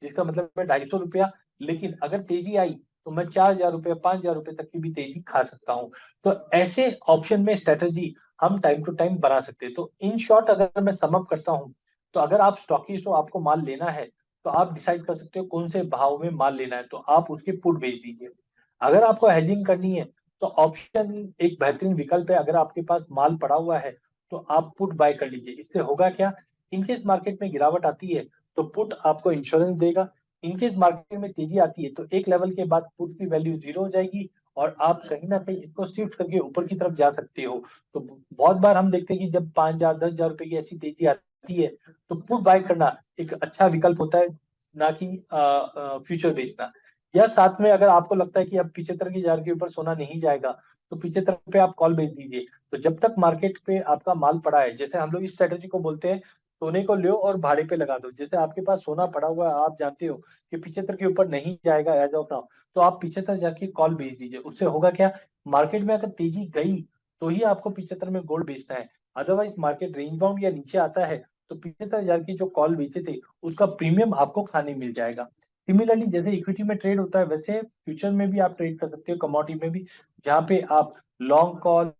S3: जिसका मतलब है 250 रुपया। लेकिन अगर तेजी आई तो मैं 4,000 रुपये, 5,000 रुपये तक की भी तेजी खा सकता हूँ। तो ऐसे ऑप्शन में स्ट्रेटेजी हम टाइम टू टाइम बना सकते हैं। तो इन शॉर्ट अगर मैं समअप करता हूँ, तो अगर आप स्टॉकिस्ट हो, आपको माल लेना है, तो आप डिसाइड कर सकते हो कौन से भाव में माल लेना है, तो आप उसके पुट बेच दीजिए। अगर आपको हेजिंग करनी है तो ऑप्शन एक बेहतरीन विकल्प है। अगर आपके पास माल पड़ा हुआ है तो आप पुट बाय कर लीजिए। इससे होगा क्या, इनकेस मार्केट में गिरावट आती है तो पुट आपको इंश्योरेंस देगा। इनकेस मार्केट में तेजी आती है तो एक लेवल के बाद पुट की वैल्यू 0 हो जाएगी और आप कहीं ना कहीं इसको शिफ्ट करके ऊपर की तरफ जा सकते हो। तो बहुत बार हम देखते हैं कि जब 5,000, 10,000 रुपए की ऐसी तेजी आती है तो पुट बाय करना एक अच्छा विकल्प होता है, ना कि फ्यूचर बेचना। या साथ में अगर आपको लगता है कि अब 75,000 के ऊपर सोना नहीं जाएगा, तो 75 पे आप कॉल बेच दीजिए। तो जब तक मार्केट पे आपका माल पड़ा है, जैसे हम लोग इस स्ट्रेटेजी को बोलते हैं, सोने को लो और भाड़े पे लगा दो। जैसे आपके पास सोना पड़ा हुआ है, आप जानते हो कि 75 के ऊपर नहीं जाएगा एज ऑफ नाउ, तो आप 75 जाके कॉल बेच दीजिए। उससे होगा क्या, मार्केट में अगर तेजी गई तो ही आपको 75 में गोल्ड बेचना है। अदरवाइज मार्केट रेंज बाउंड या नीचे आता है तो 75,000 की जो कॉल बेचे थे उसका प्रीमियम आपको खाने मिल जाएगा। सिमिलरली जैसे इक्विटी में ट्रेड होता है, वैसे फ्यूचर में भी आप ट्रेड कर सकते हो, कमोडिटी में भी, जहाँ पे आप long call,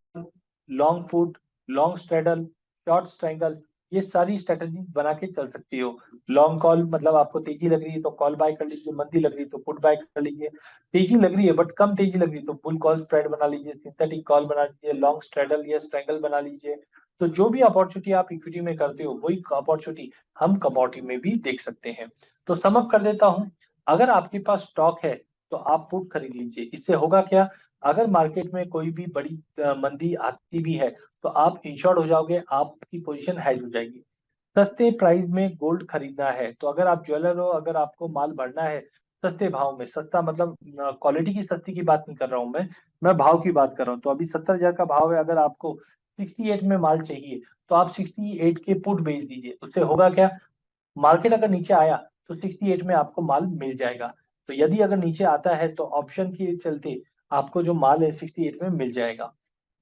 S3: long put, long straddle, short strangle, ये सारी स्ट्रेटेजी बना के चल सकती हो। लॉन्ग कॉल मतलब आपको तेजी लग रही है तो कॉल बाय कर लीजिए, मंदी लग रही है तो पुट बाय कर लीजिए। तेजी लग रही है बट कम तेजी लग रही है तो बुल कॉल स्प्रेड बना लीजिए, सिंथेटिक कॉल बना लीजिए, लॉन्ग स्ट्रेडल या स्ट्रैंगल बना लीजिए। तो जो भी अपॉर्चुनिटी आप इक्विटी में करते हो वही अपॉर्चुनिटी हम कमोडिटी में भी देख सकते हैं। तो समअप कर देता हूं, अगर आपके पास स्टॉक है तो आप पुट खरीद लीजिए। इससे होगा क्या, अगर मार्केट में कोई भी बड़ी मंदी आती भी है तो आप इंश्योर्ड हो जाओगे, आपकी पोजीशन हेज हो जाएगी। सस्ते प्राइस में गोल्ड खरीदना है तो अगर आप ज्वेलर हो, अगर आपको माल भरना है सस्ते भाव में, सस्ता मतलब क्वालिटी की सस्ती की बात नहीं कर रहा हूं मैं भाव की बात कर रहा हूँ। तो अभी 70,000 का भाव है, अगर आपको 68 में माल चाहिए तो आप 68 के पुट बेच दीजिए। उससे होगा क्या, मार्केट अगर नीचे आया तो 68 में आपको माल मिल जाएगा। तो यदि अगर नीचे आता है तो ऑप्शन के चलते आपको जो माल है 68 में मिल जाएगा।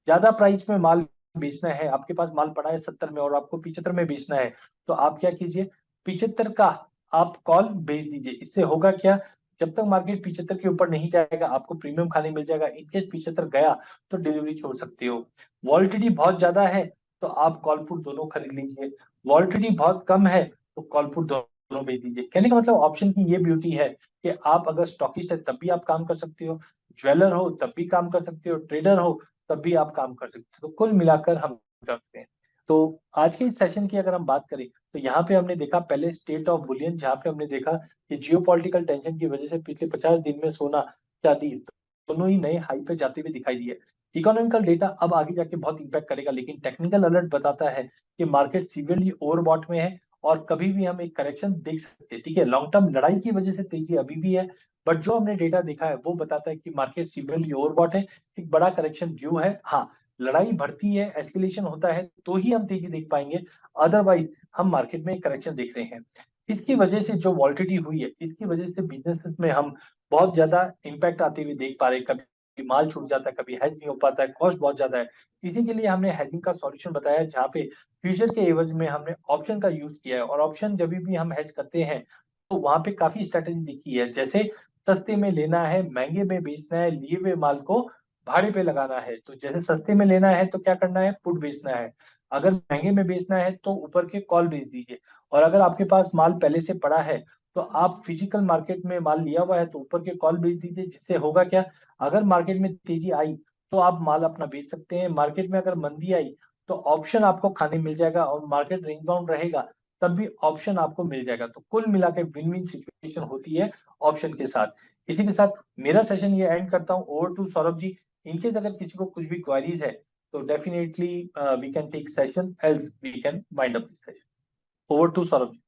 S3: ज्यादा प्राइस में माल बेचना है, आपके पास माल पड़ा है 70 में और आपको 75 में बेचना है, तो आप क्या कीजिए, 75 का आप कॉल बेच दीजिए। इससे होगा क्या, जब तक मार्केट 75 के ऊपर नहीं जाएगा आपको प्रीमियम खाने मिल जाएगा। इनकेस 75 गया तो डिलीवरी छोड़ सकते हो। वॉलिटिलिटी बहुत ज्यादा है तो आप कॉल पुट दोनों खरीद लीजिए, वॉलिटिलिटी बहुत कम है तो कॉल पुट दोनों बेच दीजिए। कहने का मतलब ऑप्शन की ये ब्यूटी है कि आप अगर स्टॉकिस्ट है तब भी आप काम कर सकते हो, ज्वेलर हो तब भी काम कर सकते हो, ट्रेडर हो तब भी आप काम कर सकते हो। तो कुल मिलाकर हम करते हैं। तो आज के इस सेशन की अगर हम बात करें तो यहाँ पे हमने देखा पहले स्टेट ऑफ बुलियन, जहाँ पे हमने देखा कि जियोपॉलिटिकल टेंशन की वजह से पिछले 50 दिन में सोना चांदी दोनों ही नए हाई पे जाते हुए दिखाई दिए। इकोनॉमिकल डेटा अब आगे जाके बहुत इंपैक्ट करेगा, लेकिन टेक्निकल अलर्ट बताता है कि मार्केट सीवियरली ओवरबॉट में है और कभी भी हम एक करेक्शन देख सकते हैं। ठीक है, लॉन्ग टर्म लड़ाई की वजह से तेजी अभी भी है, बट जो हमने डेटा देखा है वो बताता है कि मार्केट सीवियरली ओवरबॉट है, एक बड़ा करेक्शन ड्यू है। हाँ, लड़ाई बढ़ती है, एस्केलेशन होता है तो ही हम तेजी देख पाएंगे, अदरवाइज हम मार्केट में एक करेक्शन देख रहे हैं। इसकी वजह से जो वॉलिटिलिटी हुई है, इसकी वजह से बिजनेसेस में हम बहुत ज्यादा इंपैक्ट आते हुए देख पा रहे हैं। कभी माल छूट जाता है, कभी हेज नहीं हो पाता है, कॉस्ट बहुत ज्यादा है। इसी के लिए हमने हेजिंग का सॉल्यूशन बताया, जहाँ पे फ्यूचर के एवज में हमने ऑप्शन का यूज किया है। और ऑप्शन जब भी हम हेज करते हैं तो वहां पे काफी स्ट्रेटेजी देखी है, जैसे सस्ते में लेना है, महंगे में बेचना है, लिए हुए माल को भाड़े पे लगाना है। तो जैसे सस्ते में लेना है तो क्या करना है, पुट बेचना है। अगर महंगे में बेचना है तो ऊपर के कॉल बेच दीजिए। और अगर आपके पास माल पहले से पड़ा है तो आप फिजिकल मार्केट में माल लिया हुआ है तो ऊपर के कॉल बेच दीजिए। जिससे होगा क्या, अगर मार्केट में तेजी आई तो आप माल अपना बेच सकते हैं, मार्केट में अगर मंदी आई तो ऑप्शन आपको खाने मिल जाएगा, और मार्केट रेंज बाउंड रहेगा तब भी ऑप्शन आपको मिल जाएगा। तो कुल मिला के विन विन सिचुएशन होती है ऑप्शन के साथ। इसी के साथ मेरा सेशन ये एंड करता हूँ। Over to Saurabh ji, in case अगर किसी को कुछ भी क्वेरीज है तो definitely we can take session, else we can wind up this session. Over to Saurabh ji.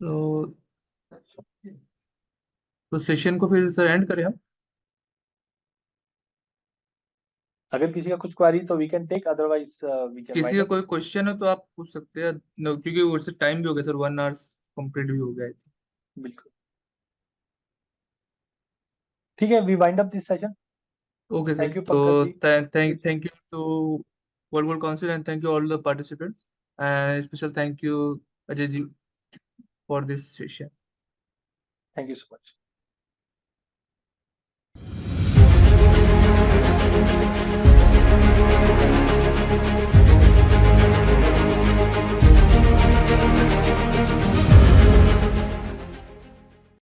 S2: So तो सेशन को फिर सर एंड करें हम?
S3: अगर किसी का कुछ क्वारी तो we can take, otherwise we can
S2: किसी
S3: वाइंड
S2: का
S3: अप।
S2: कोई क्वेश्चन है तो आप पूछ सकते हैं, क्योंकि उससे टाइम भी हो गया सर, 1 आवर कंप्लीट भी हो गया है।
S3: बिल्कुल ठीक है, we wind up this session.
S2: Okay sir,
S3: thank you
S2: तो
S3: Pankaj ji.
S2: Thank you to world world council and thank you all the participants and special thank you Ajay ji for this session.
S3: Thank you so much.